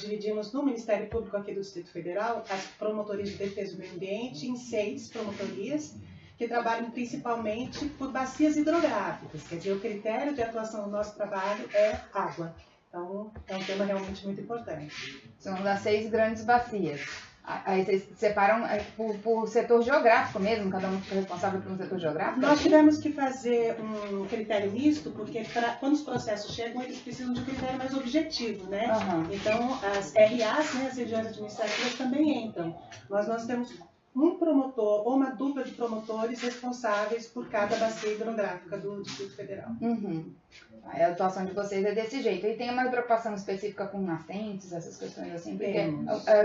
dividimos no Ministério Público aqui do Distrito Federal as promotorias de defesa do meio ambiente em 6 promotorias, que trabalham principalmente por bacias hidrográficas. Quer dizer, o critério de atuação do nosso trabalho é água. Então, é um tema realmente muito importante. São as 6 grandes bacias. Aí vocês separam por setor geográfico mesmo? Cada um fica responsável por um setor geográfico? Nós tivemos que fazer um critério misto, porque quando os processos chegam, eles precisam de um critério mais objetivo, né? Uhum. Então, as RAs, né, as regiões administrativas, também entram. Nós temos um promotor ou uma dupla de promotores responsáveis por cada bacia hidrográfica do Distrito Federal. Uhum. A atuação de vocês é desse jeito. E tem uma preocupação específica com nascentes, essas questões assim? Porque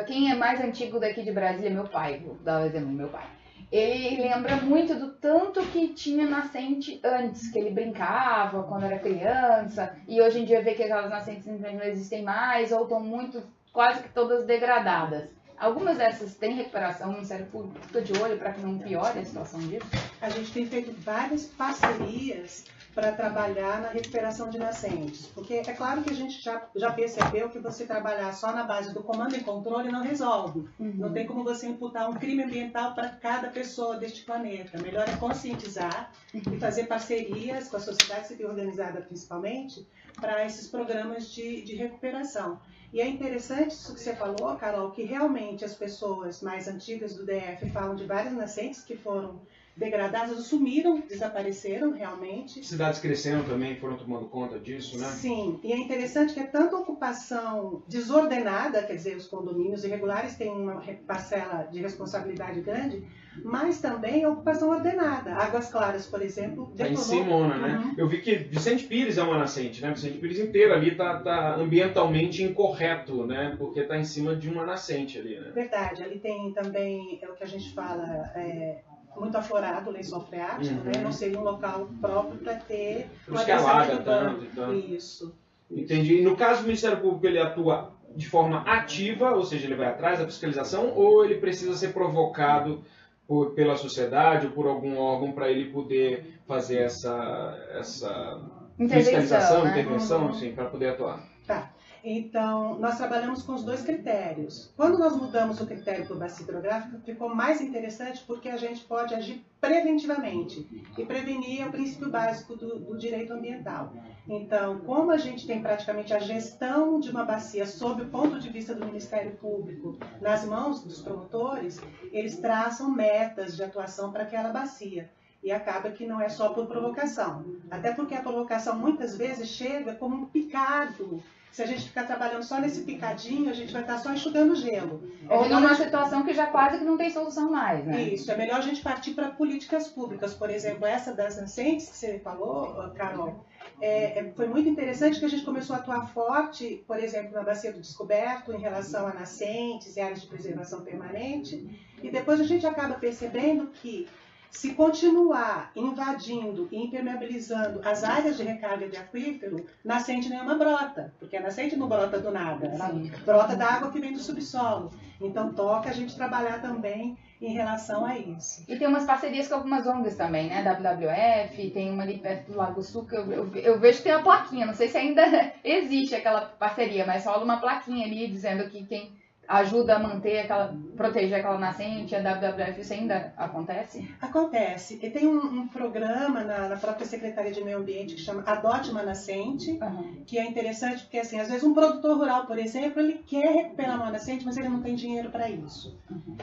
quem é mais antigo daqui de Brasília é meu pai, vou dar o exemplo do meu pai. Ele lembra muito do tanto que tinha nascente antes, que ele brincava quando era criança, e hoje em dia vê que aquelas nascentes não existem mais, ou estão muito, quase que todas degradadas. Algumas dessas têm recuperação, o Ministério Público fica de olho para que não piore a situação disso? A gente tem feito várias parcerias para trabalhar na recuperação de nascentes, porque é claro que a gente já percebeu que você trabalhar só na base do comando e controle não resolve. Uhum. Não tem como você imputar um crime ambiental para cada pessoa deste planeta. Melhor é conscientizar e fazer parcerias com a sociedade civil organizada principalmente para esses programas de recuperação. E é interessante isso que você falou, Carol, que realmente as pessoas mais antigas do DF falam de várias nascentes que foram degradadas, sumiram, desapareceram realmente. Cidades crescendo também foram tomando conta disso, né? Sim, e é interessante que é tanto ocupação desordenada, quer dizer, os condomínios irregulares têm uma parcela de responsabilidade grande, mas também a ocupação ordenada. Águas Claras, por exemplo, Está em Simona, né? Uhum. Eu vi que Vicente Pires é uma nascente, né? Vicente Pires inteiro ali tá ambientalmente incorreto, né? Porque está em cima de uma nascente ali, né? Verdade, ali tem também, é o que a gente fala, muito aflorado, o lençol freático, né? Não seria um local próprio para ter Por isso que alaga tanto. Isso. Entendi. E no caso do Ministério Público, ele atua de forma ativa, ou seja, ele vai atrás da fiscalização, ou ele precisa ser provocado pela sociedade ou por algum órgão para ele poder fazer essa fiscalização, né? intervenção, sim, para poder atuar? Tá. Então, nós trabalhamos com os 2 critérios. Quando nós mudamos o critério para o bacia hidrográfica, ficou mais interessante porque a gente pode agir preventivamente e prevenir é o princípio básico do direito ambiental. Então, como a gente tem praticamente a gestão de uma bacia sob o ponto de vista do Ministério Público nas mãos dos promotores, eles traçam metas de atuação para aquela bacia. E acaba que não é só por provocação. Até porque a provocação muitas vezes chega como um picado. Se a gente ficar trabalhando só nesse picadinho, a gente vai estar só enxugando gelo. Ou numa situação que já quase que não tem solução mais, né? Isso, é melhor a gente partir para políticas públicas. Por exemplo, essa das nascentes que você falou, Carol, foi muito interessante que a gente começou a atuar forte, por exemplo, na Bacia do Descoberto, em relação a nascentes e áreas de preservação permanente, e depois a gente acaba percebendo que se continuar invadindo e impermeabilizando as áreas de recarga de aquífero, nascente nenhuma brota, porque a nascente não brota do nada, ela brota da água que vem do subsolo. Então toca a gente trabalhar também em relação a isso. E tem umas parcerias com algumas ONGs também, né? WWF, tem uma ali perto do Lago Sul, que eu vejo que tem uma plaquinha, não sei se ainda existe aquela parceria, mas rola uma plaquinha ali dizendo que quem ajuda a manter proteger aquela nascente, a WWF, isso ainda acontece? Acontece. E tem um programa na própria Secretaria de Meio Ambiente que chama Adote uma Nascente, que é interessante porque, assim, às vezes um produtor rural, por exemplo, ele quer recuperar uma nascente, mas ele não tem dinheiro para isso.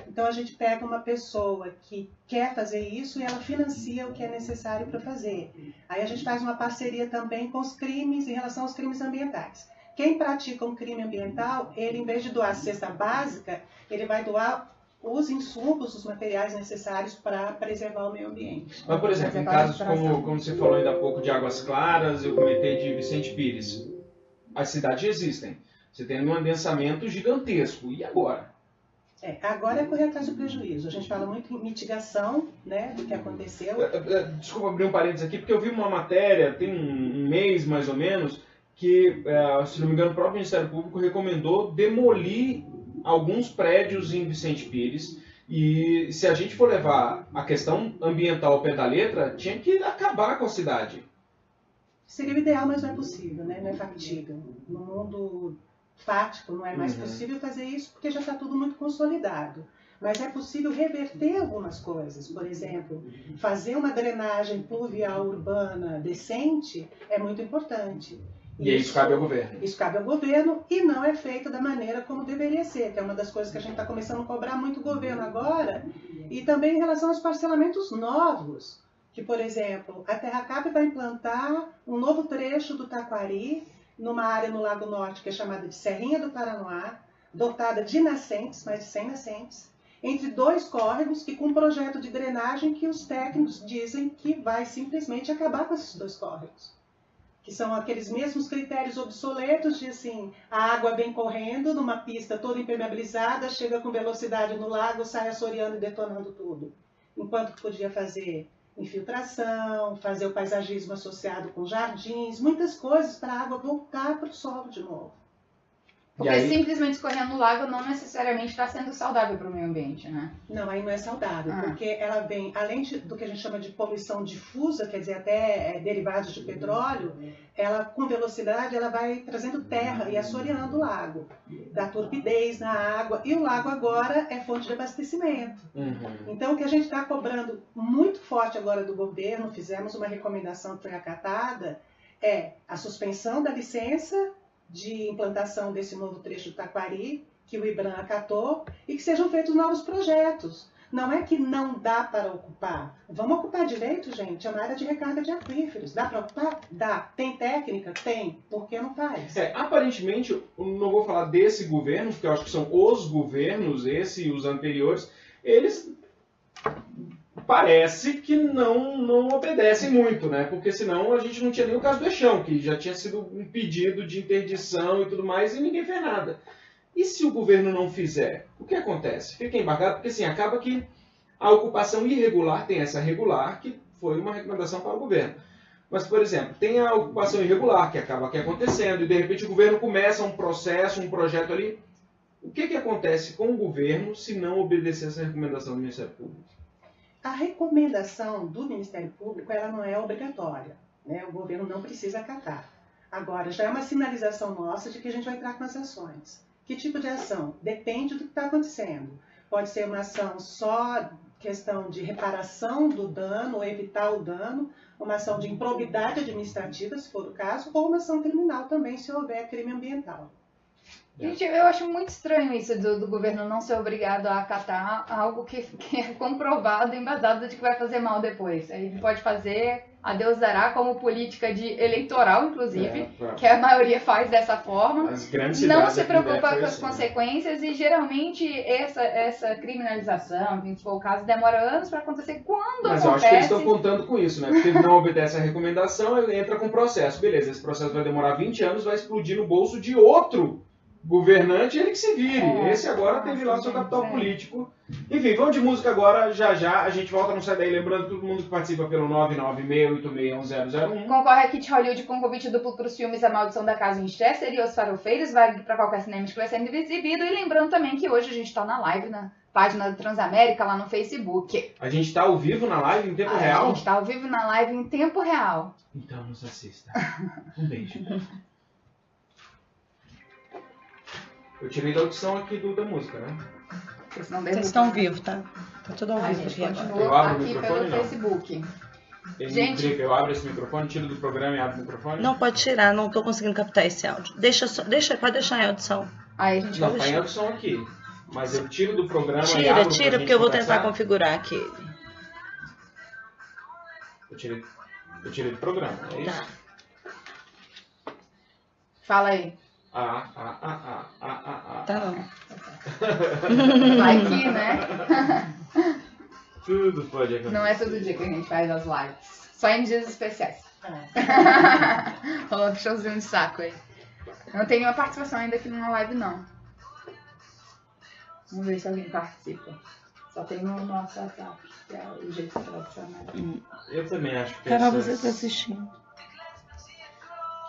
Então a gente pega uma pessoa que quer fazer isso e ela financia o que é necessário para fazer. Aí a gente faz uma parceria também com os crimes, em relação aos crimes ambientais. Quem pratica um crime ambiental, ele, em vez de doar a cesta básica, ele vai doar os insumos, os materiais necessários para preservar o meio ambiente. Mas, por exemplo, em casos como você falou ainda há pouco de Águas Claras, eu comentei de Vicente Pires, as cidades existem. Você tem um adensamento gigantesco. E agora? Agora é correr atrás do prejuízo. A gente fala muito em mitigação, né, do que aconteceu. Desculpa abrir um parênteses aqui, porque eu vi uma matéria, tem um mês mais ou menos, que, se não me engano, o próprio Ministério Público recomendou demolir alguns prédios em Vicente Pires. E se a gente for levar a questão ambiental ao pé da letra, tinha que acabar com a cidade. Seria o ideal, mas não é possível, né? Não é factível. No mundo fático, não é mais possível fazer isso porque já está tudo muito consolidado. Mas é possível reverter algumas coisas. Por exemplo, fazer uma drenagem pluvial urbana decente é muito importante. E isso cabe ao governo. Isso cabe ao governo e não é feito da maneira como deveria ser, que é uma das coisas que a gente está começando a cobrar muito o governo agora. E também em relação aos parcelamentos novos. Que, por exemplo, a Terracap vai implantar um novo trecho do Taquari, numa área no Lago Norte que é chamada de Serrinha do Paranoá, dotada de nascentes, mais de 100 nascentes, entre 2 córregos e com um projeto de drenagem que os técnicos dizem que vai simplesmente acabar com esses 2 córregos. Que são aqueles mesmos critérios obsoletos de assim, a água vem correndo numa pista toda impermeabilizada, chega com velocidade no lago, sai assoreando e detonando tudo. Enquanto que podia fazer infiltração, fazer o paisagismo associado com jardins, muitas coisas para a água voltar para o solo de novo. Porque simplesmente escorrer no lago não necessariamente está sendo saudável para o meio ambiente, né? Não, aí não é saudável, porque ela vem, além do que a gente chama de poluição difusa, quer dizer, até derivados de petróleo, ela com velocidade ela vai trazendo terra e assoreando o lago, dá turbidez na água, e o lago agora é fonte de abastecimento. Então o que a gente está cobrando muito forte agora do governo, fizemos uma recomendação que foi acatada, é a suspensão da licença de implantação desse novo trecho do Taquari, que o IBRAM acatou, e que sejam feitos novos projetos. Não é que não dá para ocupar. Vamos ocupar direito, gente. É uma área de recarga de aquíferos. Dá para ocupar? Dá. Tem técnica? Tem. Por que não faz? Aparentemente, eu não vou falar desse governo, porque eu acho que são os governos, esse e os anteriores, eles parece que não obedecem muito, né? Porque senão a gente não tinha nem o caso do Eixão, que já tinha sido um pedido de interdição e tudo mais, e ninguém fez nada. E se o governo não fizer? O que acontece? Fica embargado, porque assim, acaba que a ocupação irregular tem essa regular, que foi uma recomendação para o governo. Mas, por exemplo, tem a ocupação irregular, que acaba aqui acontecendo, e de repente o governo começa um processo, um projeto ali. O que acontece com o governo se não obedecer essa recomendação do Ministério Público? A recomendação do Ministério Público ela não é obrigatória, né? O governo não precisa acatar. Agora, já é uma sinalização nossa de que a gente vai entrar com as ações. Que tipo de ação? Depende do que está acontecendo. Pode ser uma ação só questão de reparação do dano, ou evitar o dano, uma ação de improbidade administrativa, se for o caso, ou uma ação criminal também, se houver crime ambiental. Gente, eu acho muito estranho isso do governo não ser obrigado a acatar algo que é comprovado, embasado de que vai fazer mal depois. Ele pode fazer, a Deus dará, como política de eleitoral, inclusive, que a maioria faz dessa forma. Não se preocupa com as consequências e geralmente essa criminalização, se for o caso, demora anos para acontecer. Quando Mas acontece... eu acho que eles estão contando com isso, né? Porque ele não obedece a recomendação, ele entra com processo. Beleza, esse processo vai demorar 20 anos, vai explodir no bolso de outro governante, ele que se vire. Esse agora teve lá o seu capital político. Enfim, vamos de música agora, já já. A gente volta, não sai daí. Lembrando todo mundo que participa pelo 996861001. Concorre a Kit Hollywood com convite duplo para os filmes A Maldição da Casa Winchester e Os Farofeiros, válido para qualquer cinema que vai sendo exibido. E lembrando também que hoje a gente está na live na página do Transamérica lá no Facebook. A gente está ao vivo na live em tempo real? A gente está ao vivo na live em tempo real. Então nos assista. Um beijo. Eu tirei da audição aqui da música, né? Vocês estão vivos, tá? Tá tudo ao vivo aqui agora. Eu abro aqui pelo Facebook. Gente, eu abro esse microfone, tiro do programa e abro o microfone? Não, pode tirar, não tô conseguindo captar esse áudio. Pode deixar em audição. Aí a gente não, tá em audição aqui. Mas eu tiro do programa e abro. Tira, porque eu vou tentar configurar aqui. Eu tirei do programa, é isso? Tá. Fala aí. Tá não. Vai que, né? Tudo pode acontecer. Não é todo dia que a gente faz as lives. Só em dias especiais. Ô, showzinho de saco aí. Não tem nenhuma participação ainda aqui numa live, não. Vamos ver se alguém participa. Só tem no nosso WhatsApp, que é o jeito tradicional. Eu também acho que Carol, você tá assistindo.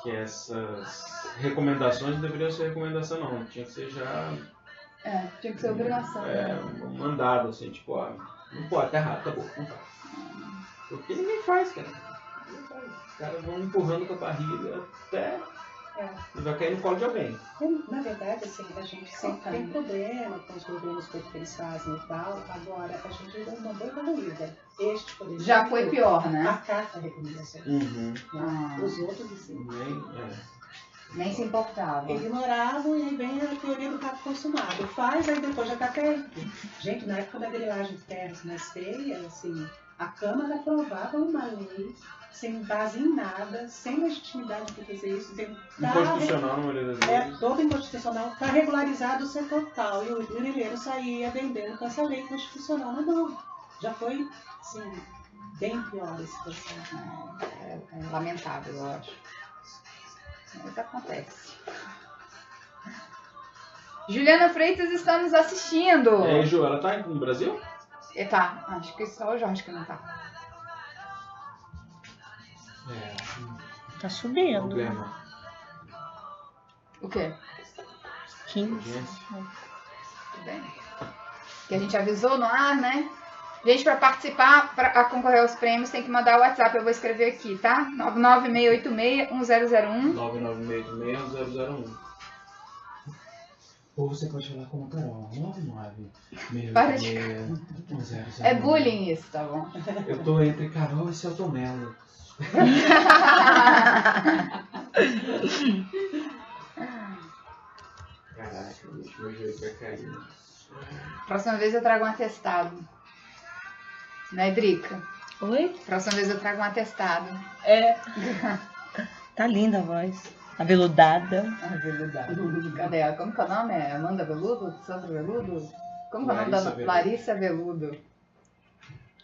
Que essas recomendações não deveriam ser recomendação, não. Tinha que ser já... tinha que ser obrigação. Um mandado, assim, tipo, ó, não pode, tá errado, tá bom, não faz. Porque ninguém faz, cara. Ninguém faz. Os caras vão empurrando com a barriga até E vai cair no colo de alguém. Na verdade, assim, a gente sempre tem problema com os governos que eles fazem e tal. Agora, a gente ainda não foi evoluída. Este, por exemplo, Já foi pior, né? acata a recomendação. Uhum. Os outros, assim, Nem se importava. ignoravam e aí vem a teoria do rato consumado. Faz, aí depois já tá feito. Gente, na época da grilagem de terras mais feia, assim, a Câmara aprovava uma lei sem base em nada, sem legitimidade para fazer isso. Inconstitucional, na maioria das vezes. Todo inconstitucional, para regularizar o setor tal. E o grileiro saía vendendo com essa lei constitucional na mão. Já foi, assim, bem pior a situação. É lamentável, eu acho. Mas acontece. Juliana Freitas está nos assistindo. E aí, Ju, ela tá no Brasil? Tá, acho que só o Jorge que não tá. Tá subindo. Problema. O quê? 15. Tudo bem. Que a gente avisou no ar, né? Gente, para participar, para concorrer aos prêmios, tem que mandar o WhatsApp. Eu vou escrever aqui, tá? 99686-1001. 99686-1001. Ou você pode falar com a Carol. 99 Para de... É bullying isso, tá bom? Eu tô entre Carol e Celton Mello. Caraca, bicho, meu joelho vai cair. Próxima vez eu trago um atestado. Né, Drica? Oi? Próxima vez eu trago um atestado. É. Tá linda a voz. Aveludada. Aveludado. Cadê ela? Como que é o nome? É Amanda Veludo? Sandra Veludo? Como que é o nome da Larissa Veludo. Larissa Veludo.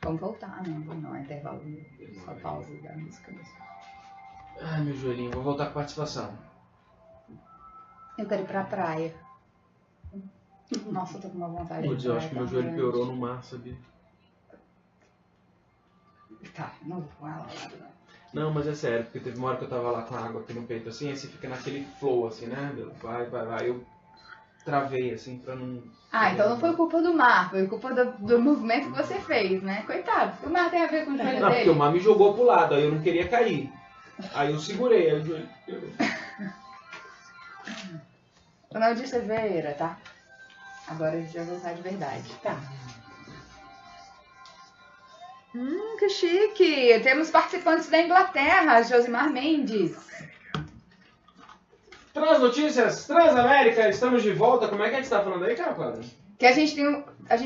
Vamos voltar, não é intervalo. Só pausa da música mesmo. Ai, meu joelhinho, vou voltar com participação. Eu quero ir pra praia. Nossa, eu tô com uma vontade Putz, de eu praia acho que meu tão joelho grande. piorou no mar, sabia? Tá, não vou com ela lá. Não, mas é sério, porque teve uma hora que eu tava lá com a água aqui no peito assim, aí você fica naquele flow assim, né? Vai. Eu travei assim pra não... Ah, então não foi culpa do mar, foi culpa do movimento que você fez, né? Coitado, o mar tem a ver com o joelho Não, porque dele. o mar me jogou pro lado, aí eu não queria cair. Aí eu segurei, aí o joelho piorou. Ronaldinho Silveira, tá? Agora a gente vai gostar de verdade. Tá. Que chique! Temos participantes da Inglaterra, Josimar Mendes. Transnotícias, Transamérica, estamos de volta. Como é que a gente tá falando aí, cara, Cláudia? Que a gente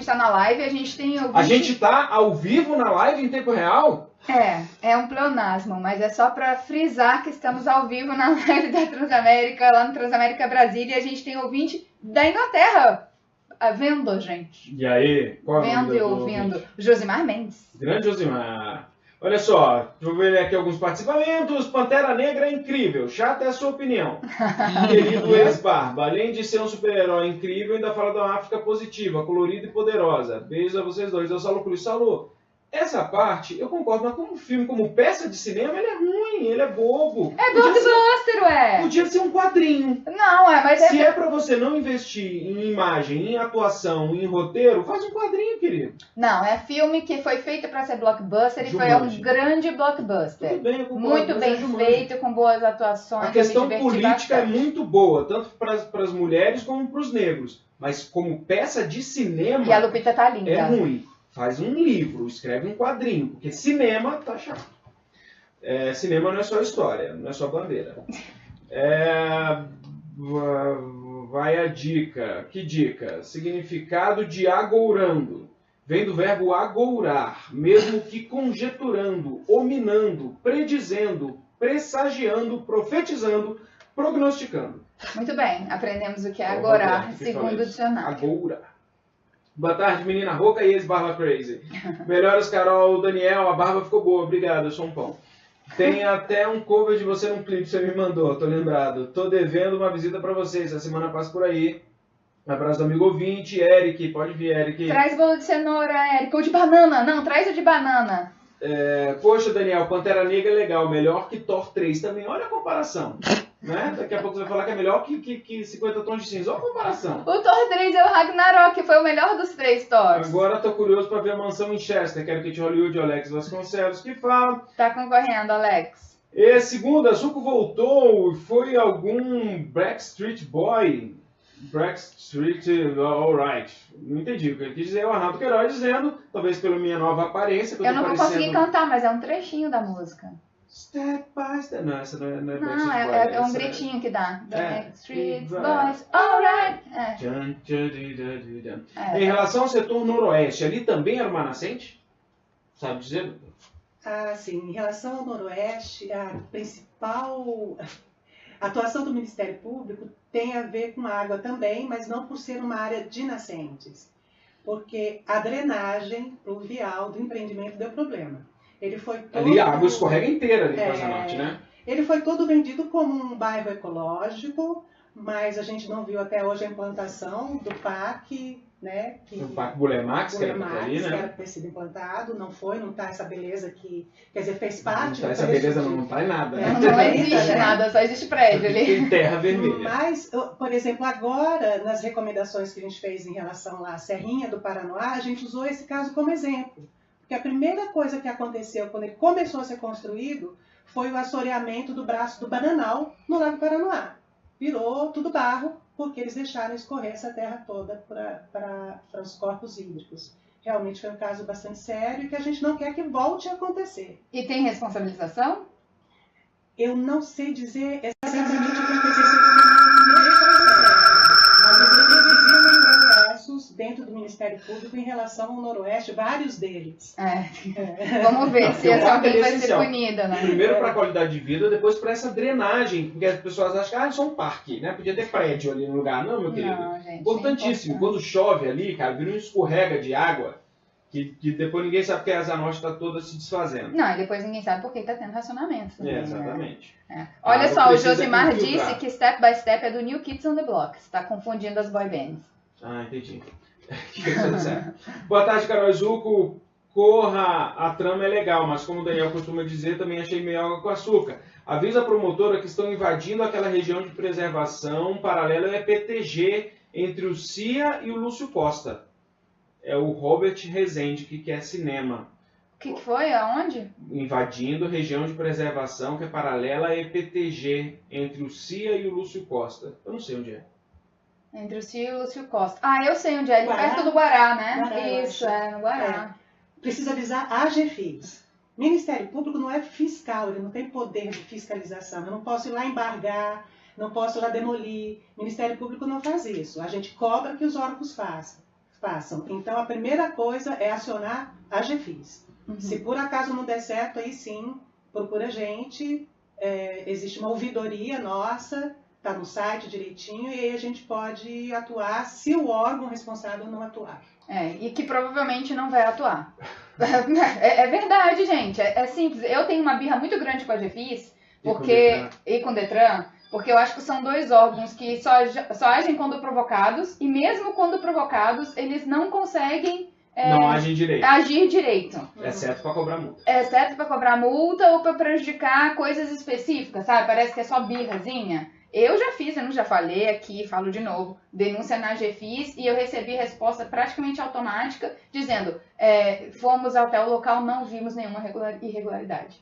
tá na live, a gente tem ouvinte... A gente tá ao vivo na live em tempo real? É um pleonasmo, mas é só pra frisar que estamos ao vivo na live da Transamérica, lá no Transamérica Brasília, e a gente tem ouvinte da Inglaterra vendo a gente. E aí? Qual é o nome Vendo e do ouvindo. ouvinte? Josimar Mendes. Grande Josimar. Olha só, deixa eu ver aqui alguns participamentos. Pantera Negra é incrível, chata é a sua opinião. Querido ex-Barba, além de ser um super-herói incrível, ainda fala de uma África positiva, colorida e poderosa. Beijos a vocês dois. Eu Saulo Cruz. Saulo, essa parte eu concordo, mas como filme, como peça de cinema, ele é ruim, ele é bobo. É blockbuster, ué! Podia ser um quadrinho. Não, mas Se é pra você não investir em imagem, em atuação, em roteiro, faz um quadrinho, querido. Não, é filme que foi feito pra ser blockbuster e foi Jumanji. um grande blockbuster. Tudo bem, eu concordo, Muito mas bem é Jumanji. feito, com boas atuações. A questão eu me diverti política é bastante. muito boa, tanto para as mulheres como para os negros. Mas como peça de cinema, E a Lupita tá linda. é ruim. Faz um livro, escreve um quadrinho, porque cinema tá chato. Cinema não é só história, não é só bandeira. Vai a dica. Que dica? Significado de agourando. Vem do verbo agourar, mesmo que conjeturando, ominando, predizendo, pressagiando, profetizando, prognosticando. Muito bem, aprendemos o que é Ó, agorar, Roberto, que segundo fala o isso. dicionário. Agourar. Boa tarde, menina rouca e ex-barba crazy. Melhoras, Carol, Daniel, a barba ficou boa, obrigado, eu sou um pão. Tem até um cover de você num clipe que você me mandou, tô lembrado. Tô devendo uma visita pra vocês, a semana passa por aí. Um abraço do amigo ouvinte, Eric, pode vir, Eric. Traz bolo de cenoura, Érica, ou de banana. Não, traz o de banana. Poxa, Daniel, Pantera Negra é legal, melhor que Thor 3 também, olha a comparação. Né? Daqui a pouco você vai falar que é melhor que 50 tons de cinza, olha a comparação. O Thor 3 é o Ragnarok, que foi o melhor dos 3 Thors. Agora tô curioso pra ver a mansão em Chester, quero que te Hollywood, Alex Vasconcelos, que fala. Tá concorrendo, Alex. E segunda, Zuko voltou, foi algum Backstreet Boy? Backstreet, alright. Não entendi o que ele quis dizer. O Arnaldo Queiroz dizendo, talvez pela minha nova aparência, que Eu não vou parecendo... conseguir cantar, mas é um trechinho da música. Step by step. Não, essa não é Não, Backstreet Boy. é um gritinho que dá. É. Backstreet Boys, alright. É. Em relação ao setor noroeste, ali também era uma nascente? Sabe dizer? Ah, sim. Em relação ao Noroeste, a principal atuação do Ministério Público tem a ver com água também, mas não por ser uma área de nascentes, porque a drenagem pluvial do empreendimento deu problema. Ele foi todo... Ali a água escorrega inteira ali para a norte, né? Ele foi todo vendido como um bairro ecológico, mas a gente não viu até hoje a implantação do parque, né? O Parque Bulemax, que era ali, né? Que era ter sido implantado, não foi, não está essa beleza que, quer dizer, fez parte. Não tá essa beleza, não tá em nada. Né? Não existe nada, só existe prédio ali. Tem terra vermelha. Mas, por exemplo, agora, nas recomendações que a gente fez em relação à Serrinha do Paranoá, a gente usou esse caso como exemplo. Porque a primeira coisa que aconteceu quando ele começou a ser construído foi o assoreamento do braço do Bananal no Lago Paranoá. Virou tudo barro, porque eles deixaram escorrer essa terra toda para os corpos hídricos. Realmente foi um caso bastante sério e que a gente não quer que volte a acontecer. E tem responsabilização? Eu não sei dizer exatamente o que aconteceu nesse processo, mas existiam processos dentro do Ministério Público em relação ao Noroeste, vários deles. Vamos ver se essa alguém vai ser punida, né? Primeiro para a qualidade de vida, depois para essa drenagem, porque as pessoas acham que é só um parque, né? Podia ter prédio ali no lugar. Não, meu querido. Não, gente, Importantíssimo. Quando chove ali, cara, vira um escorrega de água que depois ninguém sabe porque a Asa Norte está toda se desfazendo. Não, e depois ninguém sabe por que está tendo racionamento também, exatamente. Né? Olha só, o precisa Josimar infiltrar. disse que Step by Step é do New Kids on the Block. Você está confundindo as boy bands. Ah, entendi. Boa tarde, Carol Zuko. Corra, a trama é legal, mas como o Daniel costuma dizer, também achei meio água com açúcar. Avisa a promotora que estão invadindo aquela região de preservação paralela ao EPTG entre o CIA e o Lúcio Costa. É o Robert Rezende, que quer cinema. O que foi? Aonde? Invadindo a região de preservação que é paralela a EPTG entre o CIA e o Lúcio Costa. Eu não sei onde é. Entre o Cio e o Lúcio Costa. Ah, eu sei onde é. Guará? Perto do Guará, né? Guará, Isso, no Guará. Precisa avisar a AGFIS. Ministério Público não é fiscal, ele não tem poder de fiscalização. Eu não posso ir lá embargar, não posso ir lá demolir. Ministério Público não faz isso. A gente cobra que os órgãos façam. Então, a primeira coisa é acionar a AGFIS. Se por acaso não der certo, aí sim, procura a gente. Existe uma ouvidoria nossa, está no site direitinho, e aí a gente pode atuar se o órgão responsável não atuar. E que provavelmente não vai atuar. É verdade, gente. É simples. Eu tenho uma birra muito grande com a AGFIS e com o Detran, porque eu acho que são dois órgãos que só agem quando provocados, e mesmo quando provocados, eles não conseguem não agem direito. agir direito. Exceto para cobrar multa. Exceto para cobrar multa ou para prejudicar coisas específicas, sabe? Parece que é só birrazinha. Eu já falei aqui, falo de novo, denúncia na AGFIS, e eu recebi resposta praticamente automática, dizendo, fomos até o local, não vimos nenhuma irregularidade.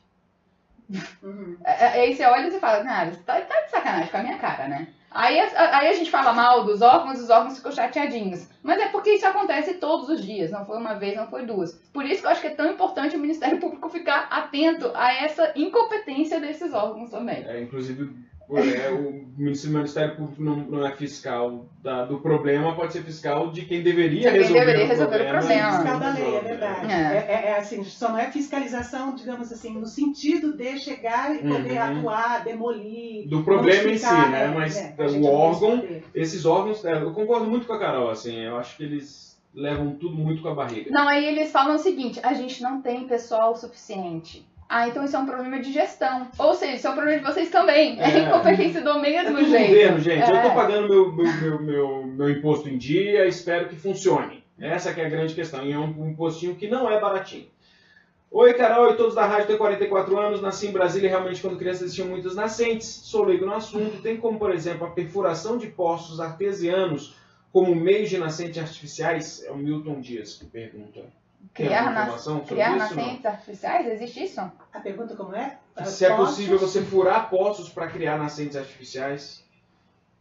Aí você olha e fala, cara, você tá de sacanagem com a minha cara, né? Aí a gente fala mal dos órgãos, os órgãos ficam chateadinhos. Mas é porque isso acontece todos os dias, não foi uma vez, não foi duas. Por isso que eu acho que é tão importante o Ministério Público ficar atento a essa incompetência desses órgãos também. Inclusive, o Ministério Público não é fiscal do problema, pode ser fiscal de quem deveria resolver o problema. Fiscal da lei, é verdade. Assim, só não é fiscalização, digamos assim, no sentido de chegar e poder atuar, demolir. Do problema em si, né? Mas o órgão, esses órgãos, eu concordo muito com a Carol, assim, eu acho que eles levam tudo muito com a barriga. Não, aí eles falam o seguinte, a gente não tem pessoal suficiente. Então isso é um problema de gestão. Ou seja, isso é um problema de vocês também. É incompetência do mesmo jeito. Governo, gente. Eu tô pagando meu imposto em dia, espero que funcione. Essa que é a grande questão. E é um impostinho que não é baratinho. Oi, Carol e todos da rádio, tenho 44 anos, nasci em Brasília e realmente quando criança existiam muitas nascentes. Sou leigo no assunto. Tem como, por exemplo, a perfuração de poços artesianos como meios de nascente artificiais? É o Milton Dias que pergunta. Criar isso, nascentes artificiais? Existe isso? A pergunta como é? Se é possível você furar poços para criar nascentes artificiais?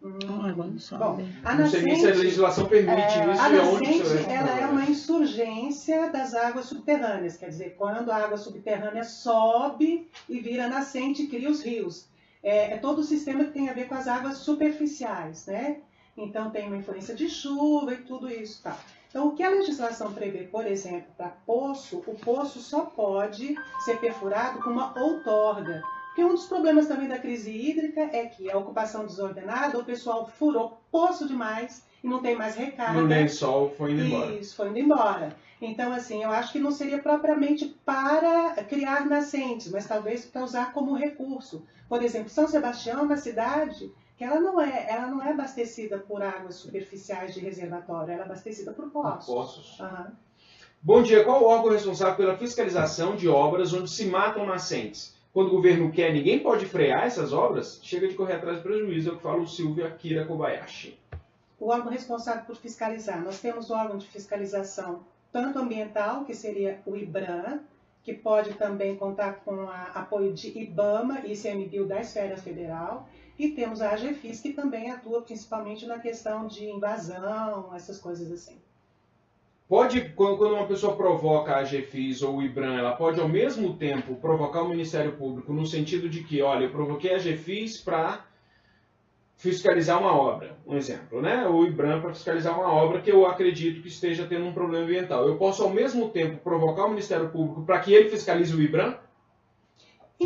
Bom, a Não sei nem se a nascente, legislação permite isso a e onde nascente você vai ela é encontrar uma isso. insurgência das águas subterrâneas, quer dizer, quando a água subterrânea sobe e vira nascente e cria os rios. É todo o sistema que tem a ver com as águas superficiais, né? Então tem uma influência de chuva e tudo isso, tá? Então, o que a legislação prevê, por exemplo, para poço, o poço só pode ser perfurado com uma outorga. Porque um dos problemas também da crise hídrica é que a ocupação desordenada, o pessoal furou poço demais e não tem mais recarga. No lençol foi indo embora. Isso, foi indo embora. Então, assim, eu acho que não seria propriamente para criar nascentes, mas talvez para usar como recurso. Por exemplo, São Sebastião é uma cidade que ela não é abastecida por águas superficiais de reservatório, ela é abastecida por poços. Uhum. Bom dia, qual o órgão responsável pela fiscalização de obras onde se matam nascentes? Quando o governo quer, ninguém pode frear essas obras? Chega de correr atrás do prejuízo, é o que fala o Silvio Akira Kobayashi. O órgão responsável por fiscalizar, nós temos o órgão de fiscalização tanto ambiental, que seria o IBRAM, que pode também contar com o apoio de IBAMA e ICMBio da esfera federal, e temos a AGFIS, que também atua principalmente na questão de invasão, essas coisas assim. Pode, quando uma pessoa provoca a AGFIS ou o IBRAM, ela pode ao mesmo tempo provocar o Ministério Público no sentido de que, olha, eu provoquei a AGFIS para fiscalizar uma obra, um exemplo, né? O IBRAM para fiscalizar uma obra que eu acredito que esteja tendo um problema ambiental. Eu posso ao mesmo tempo provocar o Ministério Público para que ele fiscalize o IBRAM?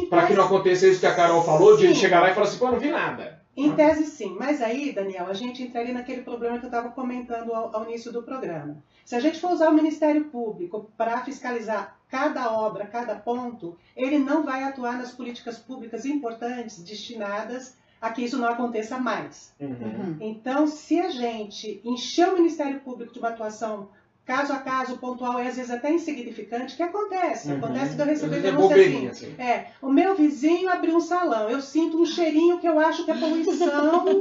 Para que não aconteça isso que a Carol falou, de ele chegar lá e falar assim, pô, não vi nada. Em tese, sim. Mas aí, Daniel, a gente entraria naquele problema que eu estava comentando ao início do programa. Se a gente for usar o Ministério Público para fiscalizar cada obra, cada ponto, ele não vai atuar nas políticas públicas importantes destinadas a que isso não aconteça mais. Uhum. Então, se a gente encher o Ministério Público de uma atuação caso a caso, pontual e às vezes até insignificante, o que acontece? Acontece de eu receber denúncia assim. O meu vizinho abriu um salão, eu sinto um cheirinho que eu acho que é poluição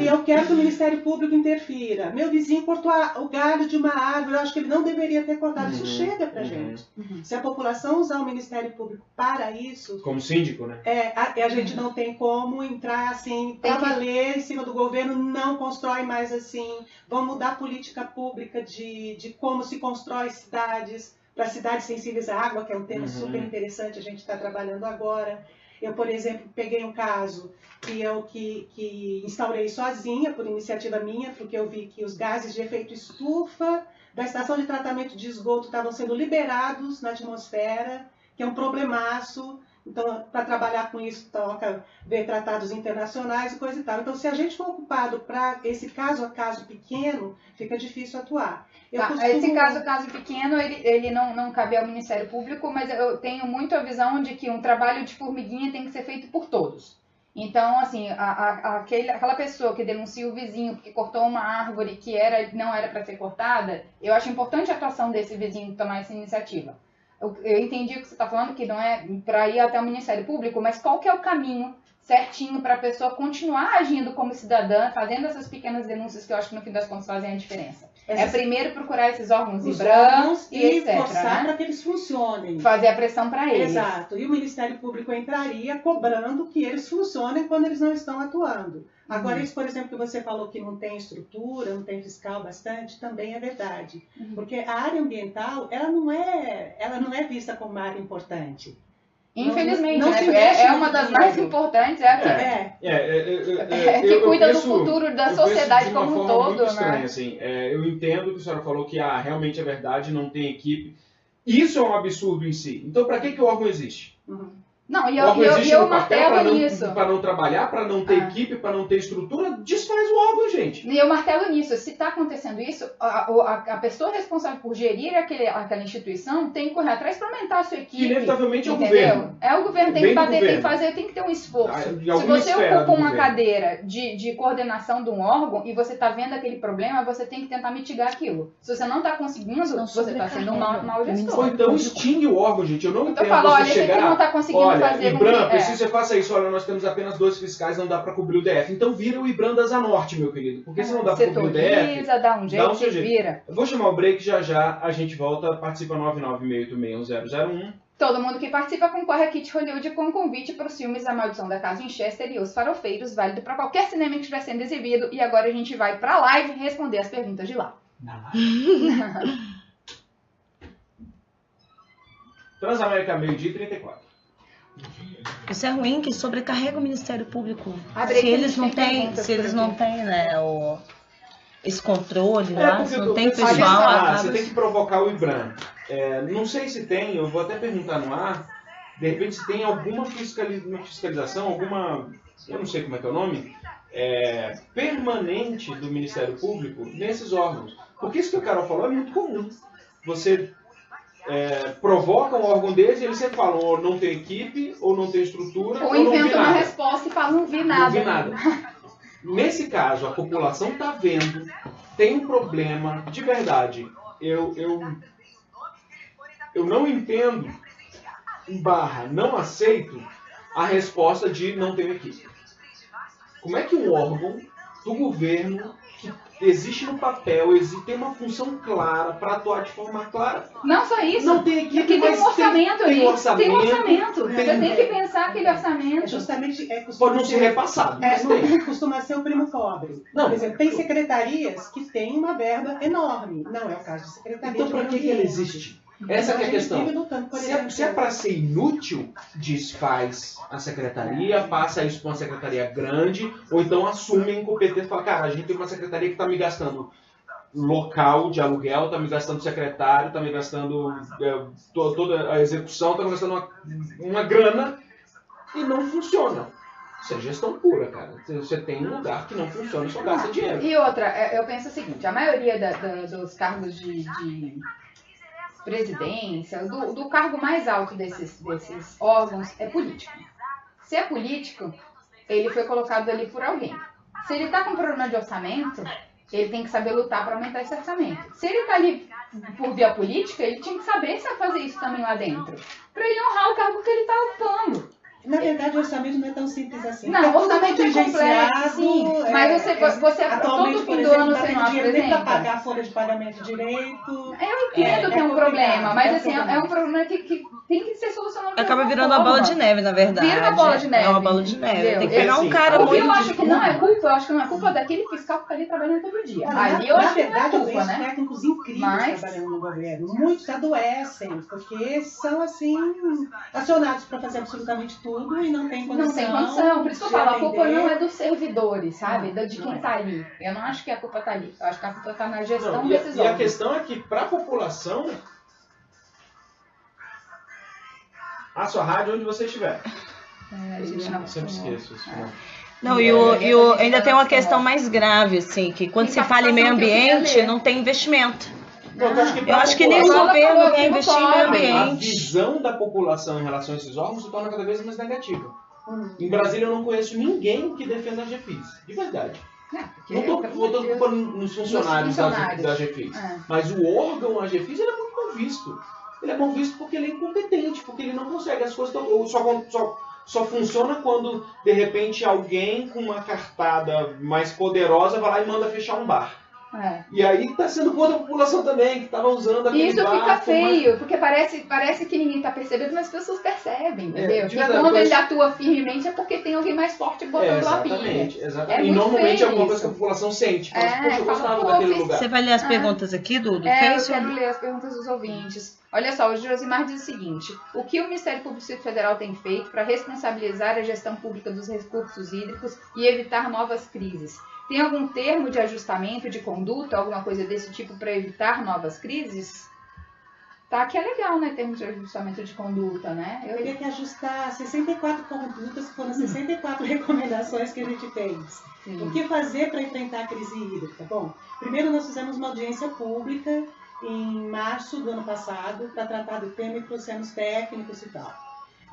e eu quero que o Ministério Público interfira. Meu vizinho cortou o galho de uma árvore, eu acho que ele não deveria ter cortado. Isso chega pra gente. Se a população usar o Ministério Público para isso... Como síndico, né? A gente não tem como entrar assim, para valer em cima do governo, não constrói mais assim. Vamos mudar a política pública de como se constrói cidades, para cidades sensíveis à água, que é um tema super interessante, a gente está trabalhando agora. Eu, por exemplo, peguei um caso que instaurei sozinha, por iniciativa minha, porque eu vi que os gases de efeito estufa da estação de tratamento de esgoto estavam sendo liberados na atmosfera, que é um problemaço. Então, para trabalhar com isso, toca ver tratados internacionais e coisa e tal. Então, se a gente for ocupado para esse caso a caso pequeno, fica difícil atuar. Esse caso a caso pequeno, ele não cabe ao Ministério Público, mas eu tenho muito a visão de que um trabalho de formiguinha tem que ser feito por todos. Então, assim, aquela pessoa que denuncia o vizinho porque cortou uma árvore que não era para ser cortada, eu acho importante a atuação desse vizinho tomar essa iniciativa. Eu entendi o que você está falando, que não é para ir até o Ministério Público, mas qual que é o caminho certinho para a pessoa continuar agindo como cidadã, fazendo essas pequenas denúncias que eu acho que no fim das contas fazem a diferença. Primeiro procurar esses órgãos IBRAM e etc. forçar para que eles funcionem. Fazer a pressão para eles. Exato. E o Ministério Público entraria cobrando que eles funcionem quando eles não estão atuando. Agora, isso, por exemplo, que você falou que não tem estrutura, não tem fiscal bastante, também é verdade. Porque a área ambiental, ela não é vista como uma área importante. Infelizmente, é uma das mais importantes, que cuida do futuro da sociedade como um todo. Muito estranho, assim. Eu entendo que a senhora falou que realmente é verdade, não tem equipe. Isso é um absurdo em si. Então, para que o órgão existe? Não, e eu martelo nisso. Para não trabalhar, para não ter equipe, para não ter estrutura, desfaz o órgão, gente. E eu martelo nisso. Se está acontecendo isso, a pessoa responsável por gerir aquela instituição tem que correr atrás para aumentar a sua equipe. Inevitavelmente é o entendeu? governo. É o governo, tem que bater, tem que ter um esforço. Se você ocupa uma cadeira de coordenação de um órgão e você está vendo aquele problema, você tem que tentar mitigar aquilo. Se você não está conseguindo, você está sendo um mau gestor. Ou então extingue o órgão, gente. Eu não entendo falo, você olha, esse aqui chegar... não está conseguindo olha, fazer IBRAM, preciso que você faça isso. Olha, nós temos apenas 2 fiscais, não dá para cobrir o DF. Então vira o IBRAM da Zanorte, meu querido. Porque se não dá para cobrir o DF, dá um jeito, seu jeito. vira. Eu vou chamar o break, já a gente volta. Participa 996861001. Todo mundo que participa concorre a Kit Hollywood com convite para os filmes A Maldição da Casa Winchester e Os Farofeiros, válido para qualquer cinema que estiver sendo exibido. E agora a gente vai para a live responder as perguntas de lá. Transamérica, meio-dia e 34. Isso é ruim, que sobrecarrega o Ministério Público. Abre Se aqui, eles não têm, perguntas se eles por não aqui. têm, né, esse controle lá, se não tem você pessoal, acaba... Você tem que provocar o IBRAM. Não sei se tem, eu vou até perguntar no ar, de repente se tem alguma fiscalização, alguma, eu não sei como é que é o nome, permanente do Ministério Público nesses órgãos. Porque isso que o Carol falou é muito comum. Você provoca um órgão desse e eles sempre falam ou não tem equipe, ou não tem estrutura, Ou não vi inventa uma nada. resposta e fala, não vi nada. Não vi nada. Nesse caso, a população está vendo, tem um problema, de verdade. Eu não entendo, não aceito a resposta de não ter equipe. Como é que um órgão do governo que existe no papel, tem uma função clara para atuar de forma clara? Não só isso. Não tem equipe, Porque tem mas um orçamento ali. tem orçamento. Tem um orçamento. Você tem que pensar aquele É orçamento. justamente Pode não ser repassado, mas tem. Costuma ser o primo pobre. Não. Por exemplo, tem secretarias que têm uma verba enorme. Não é o caso de secretaria. Então, para que ela existe? Essa que é a questão. Lutando, Se é para ser inútil, desfaz a secretaria, passa isso para uma secretaria grande, ou então assume a incompetência e fala, cara, a gente tem uma secretaria que está me gastando local de aluguel, está me gastando secretário, está me gastando toda a execução, está me gastando uma grana e não funciona. Isso é gestão pura, cara. Você tem um lugar que não funciona e só gasta dinheiro. E outra, eu penso o seguinte, a maioria dos cargos de presidência, do cargo mais alto desses órgãos é político. Se é político, ele foi colocado ali por alguém. Se ele está com problema de orçamento, ele tem que saber lutar para aumentar esse orçamento. Se ele está ali por via política, ele tinha que saber se fazer isso também lá dentro, para ele honrar o cargo que ele está ocupando. Na verdade, o orçamento não é tão simples assim. Não, o orçamento é complexo, sim. Mas você atualmente, todo por fim do exemplo, ano não você tem não dinheiro nem para apresenta. pagar a folha de pagamento direito. Eu entendo que é um problema, mas assim, é um problema que tem que ser solucionado. Acaba virando uma bola de neve, na verdade. Vira uma bola de neve. É uma bola de neve. Entendeu? Tem que pegar um cara O que eu muito acho que não é culpa, eu acho que não é culpa daquele fiscal que está ali trabalhando todo dia. Ali eu Na acho que não é verdade, eu culpa, vejo né? técnicos incríveis Mas- trabalhando no governo. Muitos adoecem, porque são, assim, acionados para fazer absolutamente tudo e não tem condição. Não tem condição, por isso que eu de falo, a culpa atender. não é dos servidores, sabe? De Não quem é. tá ali. Eu não acho que a culpa tá ali. Eu acho que a culpa tá na gestão Não, desses e a órgãos. questão é que, para a população, a sua rádio onde você estiver. A gente não Eu sempre acostumou. esqueço isso. Né? Não, ainda tem uma questão mais grave, assim, que quando se fala em meio ambiente, não tem investimento. Eu acho que nem o Ela governo falou quer que não investir em meio pode. A ambiente. visão da população em relação a esses órgãos se torna cada vez mais negativa. Hum. Em Brasília eu não conheço ninguém que defenda a GFIS, de verdade. Porque Não estou pelo botando amor de culpa nos funcionários da GFIS. Deus. É. Mas o órgão, a GFIS, ele é muito mal visto. Ele é mal visto porque ele é incompetente, porque ele não consegue. As coisas só funciona quando, de repente, alguém com uma cartada mais poderosa vai lá e manda fechar um bar. É. E aí está sendo contra a população também, que estava usando aquele E isso bar. fica como feio, porque parece que ninguém tá percebendo, mas as pessoas percebem, entendeu? de Que verdade, quando mas- ele atua firmemente é porque tem alguém mais forte botando a pilha. Exatamente. É E muito normalmente feio é alguma coisa isso. que a população sente. Fala, É, poxa, eu fala, gostava pô, daquele fiz- lugar. Você vai ler as perguntas aqui do Eu Face? quero ler as perguntas dos ouvintes. Olha só, o Josimar diz o seguinte: o que o Ministério Público Federal tem feito para responsabilizar a gestão pública dos recursos hídricos e evitar novas crises? Tem algum termo de ajustamento de conduta, alguma coisa desse tipo para evitar novas crises? Tá, que é legal, né? Termo de ajustamento de conduta, né? Eu teria que ajustar 64 condutas, que foram 64 recomendações que a gente fez. O que fazer para enfrentar a crise hídrica? Bom, primeiro nós fizemos uma audiência pública em março do ano passado para tratar do tema e trouxemos técnicos e tal.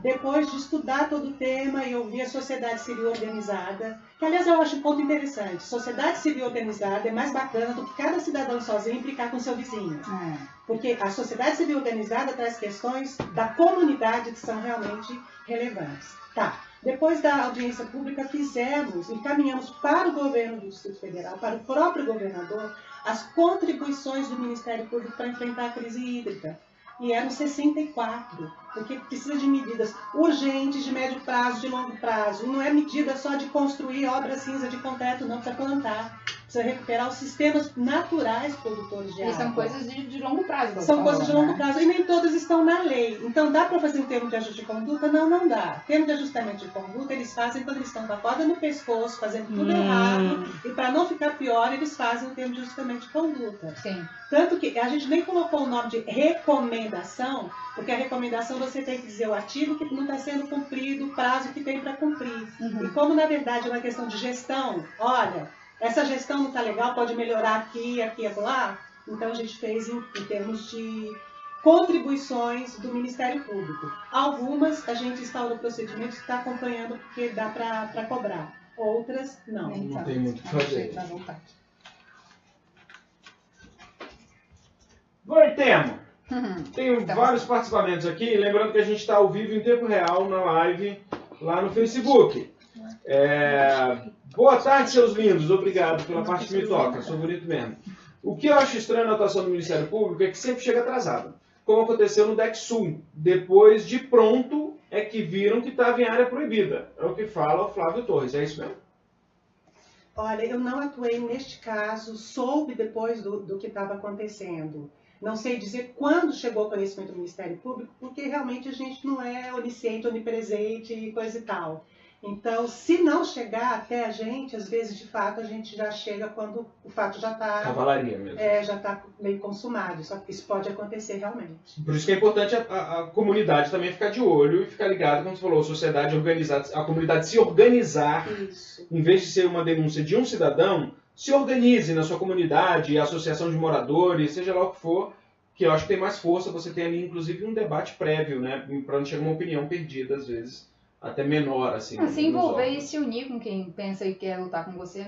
depois de estudar todo o tema e ouvir a sociedade civil organizada, que aliás eu acho um ponto interessante, sociedade civil organizada é mais bacana do que cada cidadão sozinho implicar com seu vizinho. Porque a sociedade civil organizada traz questões da comunidade que são realmente relevantes. Tá. Depois da audiência pública, encaminhamos para o governo do Distrito Federal, para o próprio governador, as contribuições do Ministério Público para enfrentar a crise hídrica. E eram 64, porque precisa de medidas urgentes, de médio prazo, de longo prazo. E não é medida só de construir obra cinza de concreto, não, precisa plantar. Precisa recuperar os sistemas naturais produtores de água. E são coisas de longo prazo. São coisas de longo prazo, e nem todas estão na lei. Então, dá para fazer um termo de ajuste de conduta? Não, não dá. Termo de ajustamento de conduta, eles fazem quando eles estão com a corda no pescoço, fazendo tudo errado. E para não ficar pior, eles fazem o termo de ajustamento de conduta. Sim. Tanto que a gente nem colocou o nome de recomendação, porque a recomendação você tem que dizer o artigo que não está sendo cumprido, o prazo que tem para cumprir. E como, na verdade, é uma questão de gestão, olha, essa gestão não está legal, pode melhorar aqui, aqui, lá. Então, a gente fez em termos de contribuições do Ministério Público. Algumas, a gente instaurou procedimentos que está acompanhando, porque dá para cobrar. Outras, não. Não tem muito o que fazer. Goitemo, tenho vários participamentos aqui, lembrando que a gente está ao vivo em tempo real na live lá no Facebook. Boa tarde, seus lindos, obrigado pela parte que me toca, sou bonito mesmo. O que eu acho estranho na atuação do Ministério Público é que sempre chega atrasado, como aconteceu no DEC Sul. Depois de pronto é que viram que estava em área proibida. É o que fala o Flávio Torres, é isso mesmo? Olha, eu não atuei neste caso, soube depois do que estava acontecendo. Não sei dizer quando chegou ao conhecimento do Ministério Público, porque realmente a gente não é onisciente, onipresente e coisa e tal. Então, se não chegar até a gente, às vezes, de fato, a gente já chega quando o fato já está... Cavalaria mesmo. Já está meio consumado. Só que isso pode acontecer realmente. Por isso que é importante a comunidade também ficar de olho e ficar ligada, como você falou, a sociedade organizada, a comunidade se organizar. Isso. Em vez de ser uma denúncia de um cidadão, se organize na sua comunidade, associação de moradores, seja lá o que for, que eu acho que tem mais força. Você tem ali, inclusive, um debate prévio, né? Para não chegar uma opinião perdida, às vezes. Até menor, assim. Se envolver e se unir com quem pensa e quer lutar com você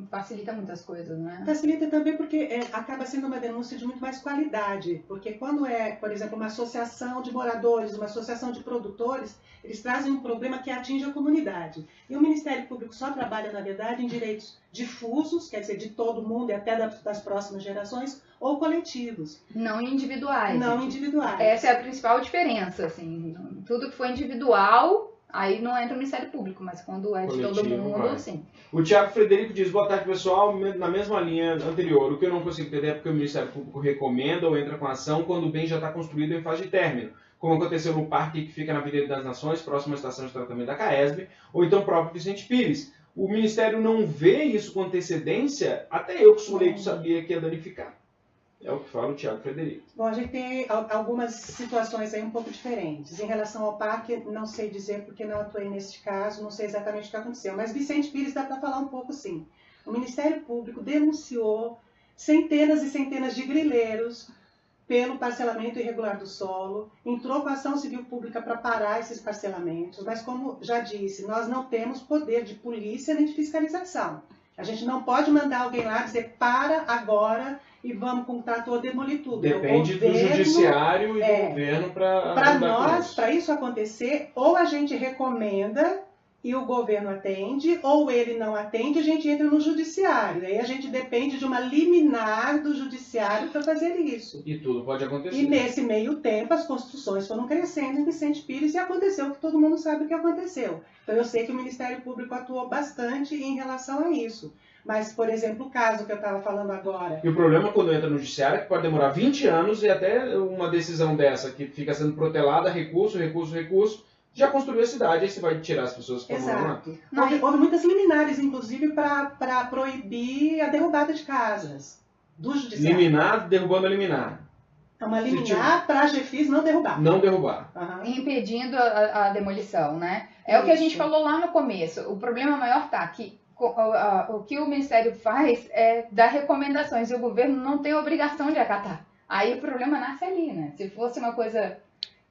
facilita muitas coisas, né? Facilita também porque acaba sendo uma denúncia de muito mais qualidade. Porque quando é, por exemplo, uma associação de moradores, uma associação de produtores, eles trazem um problema que atinge a comunidade. E o Ministério Público só trabalha, na verdade, em direitos difusos, quer dizer, de todo mundo e até das próximas gerações, ou coletivos. Não individuais. Não individuais. Essa é a principal diferença, assim. Tudo que for individual... Aí não entra o Ministério Público, mas quando é de todo mundo, sim. O Thiago Frederico diz, boa tarde, pessoal, na mesma linha anterior. O que eu não consigo entender é porque o Ministério Público recomenda ou entra com ação quando o bem já está construído em fase de término, como aconteceu no parque que fica na Avenida das Nações, próximo à estação de tratamento da CAESB, ou então próprio Vicente Pires. O Ministério não vê isso com antecedência? Até eu que sou leigo sabia que ia danificar. É o que fala o Thiago Frederico. Bom, a gente tem algumas situações aí um pouco diferentes. Em relação ao parque, não sei dizer porque não atuei neste caso, não sei exatamente o que aconteceu. Mas Vicente Pires dá para falar um pouco, sim. O Ministério Público denunciou centenas e centenas de grileiros pelo parcelamento irregular do solo, entrou com a ação civil pública para parar esses parcelamentos, mas como já disse, nós não temos poder de polícia nem de fiscalização. A gente não pode mandar alguém lá dizer para agora e vamos com o trator demolir tudo. Depende do judiciário e do governo para nós, para isso acontecer, ou a gente recomenda e o governo atende, ou ele não atende, a gente entra no judiciário. Aí a gente depende de uma liminar do judiciário para fazer isso. E tudo pode acontecer. E nesse meio tempo as construções foram crescendo em Vicente Pires e aconteceu o que todo mundo sabe o que aconteceu. Então eu sei que o Ministério Público atuou bastante em relação a isso. Mas, por exemplo, o caso que eu estava falando agora... E o problema quando entra no judiciário é que pode demorar 20 anos e até uma decisão dessa que fica sendo protelada, recurso, já construiu a cidade, aí você vai tirar as pessoas que estão lá. Exato. Houve muitas liminares, inclusive, para proibir a derrubada de casas do judiciário. Liminar, derrubando a liminar. É uma liminar para a GFIS não derrubar. Não derrubar. Impedindo a demolição, né? É isso. O que a gente falou lá no começo. O problema maior está que o que o Ministério faz é dar recomendações e o governo não tem obrigação de acatar. Aí o problema nasce ali, né? Se fosse uma coisa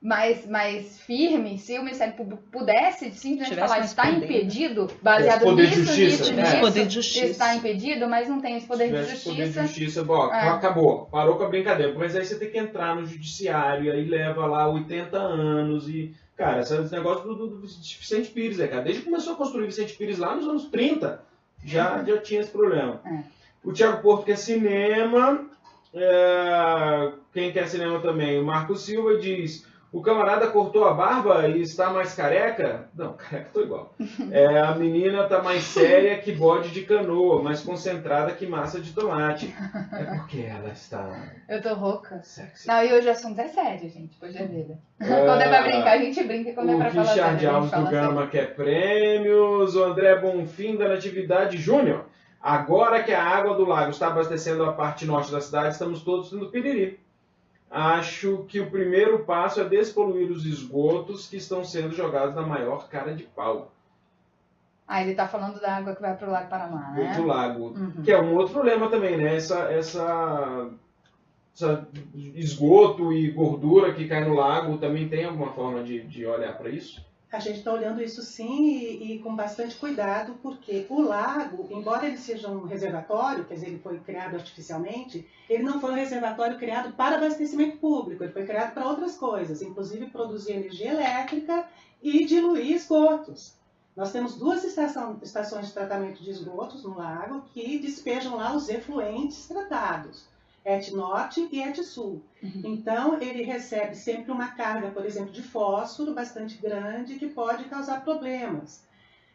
mais firme, se o Ministério Público pudesse simplesmente Tivesse falar mais está poder, impedido, baseado poder de nisso, justiça, nisso, né? nisso, Poder de justiça. está impedido, mas não tem esse poder de tivesse poder de justiça. justiça, bom, acabou, parou com a brincadeira. Mas aí você tem que entrar no judiciário, aí leva lá 80 anos e... Cara, esse negócio do Vicente Pires, cara, desde que começou a construir Vicente Pires lá nos anos 30, já tinha esse problema. O Thiago Porto quer cinema, quem quer cinema também? O Marco Silva diz... O camarada cortou a barba e está mais careca? Não, careca tô igual. A menina tá mais séria que bode de canoa, mais concentrada que massa de tomate. É porque ela está... Eu tô rouca. Sexy. Não, e hoje o assunto é sério, gente. Hoje é vida. Quando é pra brincar, a gente brinca. Quando é pra falar sério, Richard Alves do Gama quer prêmios. O André Bonfim da Natividade Júnior. Agora que a água do lago está abastecendo a parte norte da cidade, estamos todos tendo piriri. Acho que o primeiro passo é despoluir os esgotos que estão sendo jogados na maior cara de pau. Ah, ele tá falando da água que vai pro Lago Paraná, né? Do lago. Que é um outro problema também, né? Essa esgoto e gordura que cai no lago, também tem alguma forma de olhar para isso? A gente está olhando isso sim e com bastante cuidado, porque o lago, embora ele seja um reservatório, quer dizer, ele foi criado artificialmente, ele não foi um reservatório criado para abastecimento público, ele foi criado para outras coisas, inclusive produzir energia elétrica e diluir esgotos. Nós temos 2 estações de tratamento de esgotos no lago que despejam lá os efluentes tratados. ET Norte e ET Sul. Então, ele recebe sempre uma carga, por exemplo, de fósforo bastante grande que pode causar problemas.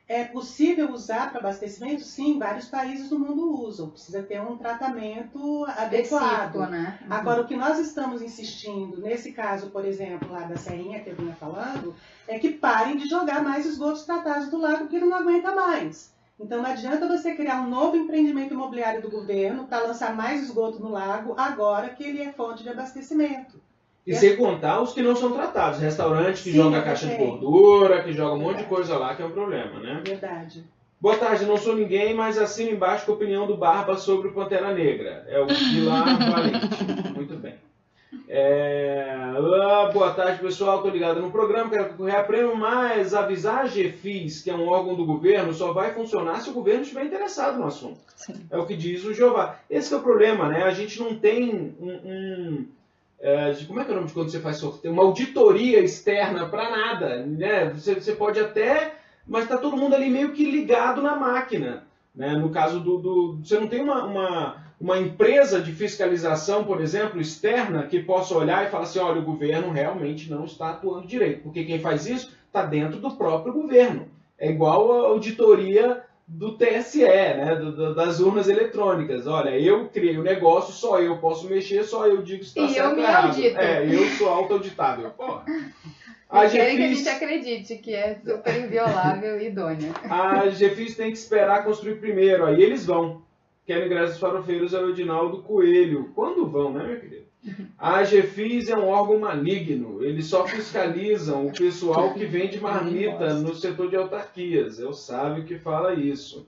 É possível usar para abastecimento? Sim, vários países do mundo usam. Precisa ter um tratamento adequado. Né? Agora, o que nós estamos insistindo, nesse caso, por exemplo, lá da Serrinha que eu vinha falando, é que parem de jogar mais esgotos tratados do lago, porque ele não aguenta mais. Então não adianta você criar um novo empreendimento imobiliário do governo para lançar mais esgoto no lago agora que ele é fonte de abastecimento. E sem contar os que não são tratados. Restaurante que Sim, joga caixa de gordura, que joga um monte de coisa lá, que é um problema, né? Verdade. Boa tarde, não sou ninguém, mas assino embaixo com a opinião do Barba sobre o Pantera Negra. É o Pilar Valente. Muito bem. Boa tarde, pessoal. Estou ligado no programa, quero concorrer a prêmio, mas avisar a GFIS, que é um órgão do governo, só vai funcionar se o governo estiver interessado no assunto. Sim. É o que diz o Jeová. Esse que é o problema, né? A gente não tem como é que é o nome de quando você faz sorteio? Uma auditoria externa para nada, né? Você pode até, mas está todo mundo ali meio que ligado na máquina, né? No caso você não tem uma empresa de fiscalização, por exemplo, externa, que possa olhar e falar assim, olha, o governo realmente não está atuando direito, porque quem faz isso está dentro do próprio governo. É igual a auditoria do TSE, né? Das urnas eletrônicas. Olha, eu criei o negócio, só eu posso mexer, só eu digo se está certo ou errado. Eu sou auto-auditável. Querem que a gente acredite que é super inviolável e idônea. A GFIS tem que esperar construir primeiro, aí eles vão. Quero ingresso dos farofeiros é o Edinaldo Coelho. Quando vão, né, meu querido? A GFIS é um órgão maligno. Eles só fiscalizam o pessoal que vende marmita no setor de autarquias. É o sábio que fala isso.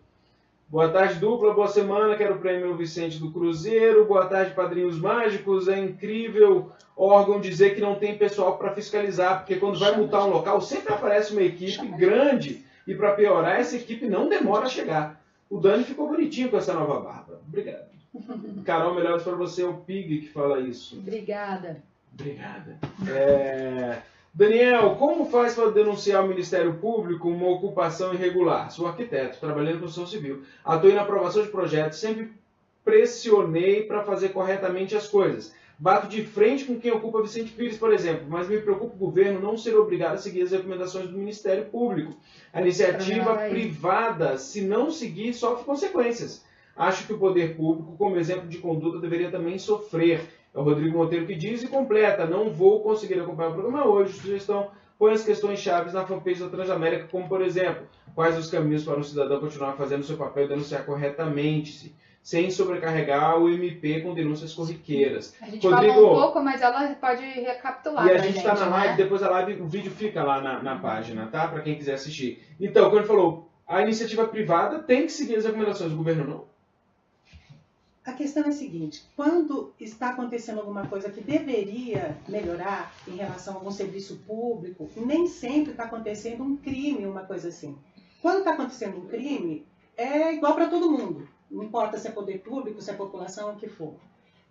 Boa tarde, dupla. Boa semana. Quero o prêmio Vicente do Cruzeiro. Boa tarde, Padrinhos Mágicos. É incrível órgão dizer que não tem pessoal para fiscalizar, porque quando vai multar um local, sempre aparece uma equipe grande e, para piorar, essa equipe não demora a chegar. O Dani ficou bonitinho com essa nova barba. Obrigado. Carol, melhores para você, é o Pig que fala isso. Obrigada. Daniel, como faz para denunciar ao Ministério Público uma ocupação irregular? Sou arquiteto, trabalhando em construção civil. Atuei na aprovação de projetos, sempre pressionei para fazer corretamente as coisas. Bato de frente com quem ocupa Vicente Pires, por exemplo, mas me preocupa o governo não ser obrigado a seguir as recomendações do Ministério Público. A iniciativa privada, se não seguir, sofre consequências. Acho que o poder público, como exemplo de conduta, deveria também sofrer. É o Rodrigo Monteiro que diz e completa. Não vou conseguir acompanhar o programa hoje. Sugestão, põe as questões chaves na fanpage da Transamérica, como por exemplo, quais os caminhos para um cidadão continuar fazendo seu papel e denunciar corretamente, sem sobrecarregar o MP com denúncias corriqueiras. A gente falou um pouco, mas ela pode recapitular. E a gente está na live, né? Depois da live, o vídeo fica lá na página, tá? Para quem quiser assistir. Então, quando ele falou, a iniciativa privada tem que seguir as recomendações do governo, não? A questão é a seguinte, quando está acontecendo alguma coisa que deveria melhorar em relação a algum serviço público, nem sempre está acontecendo um crime, uma coisa assim. Quando está acontecendo um crime, é igual para todo mundo. Não importa se é poder público, se é população, o que for.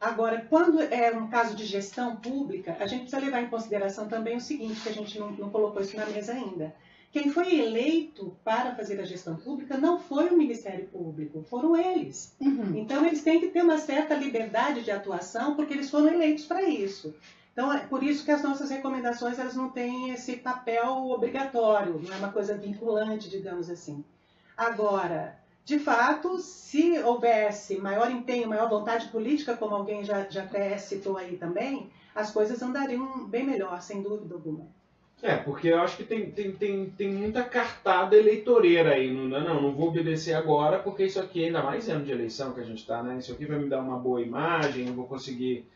Agora, quando é um caso de gestão pública, a gente precisa levar em consideração também o seguinte, que a gente não colocou isso na mesa ainda. Quem foi eleito para fazer a gestão pública não foi o Ministério Público, foram eles. Então, eles têm que ter uma certa liberdade de atuação, porque eles foram eleitos para isso. Então, é por isso que as nossas recomendações elas não têm esse papel obrigatório, não é uma coisa vinculante, digamos assim. Agora, de fato, se houvesse maior empenho, maior vontade política, como alguém já até citou aí também, as coisas andariam bem melhor, sem dúvida alguma. Porque eu acho que tem muita cartada eleitoreira aí. Não vou obedecer agora, porque isso aqui, ainda mais ano de eleição que a gente está, né? Isso aqui vai me dar uma boa imagem, eu vou conseguir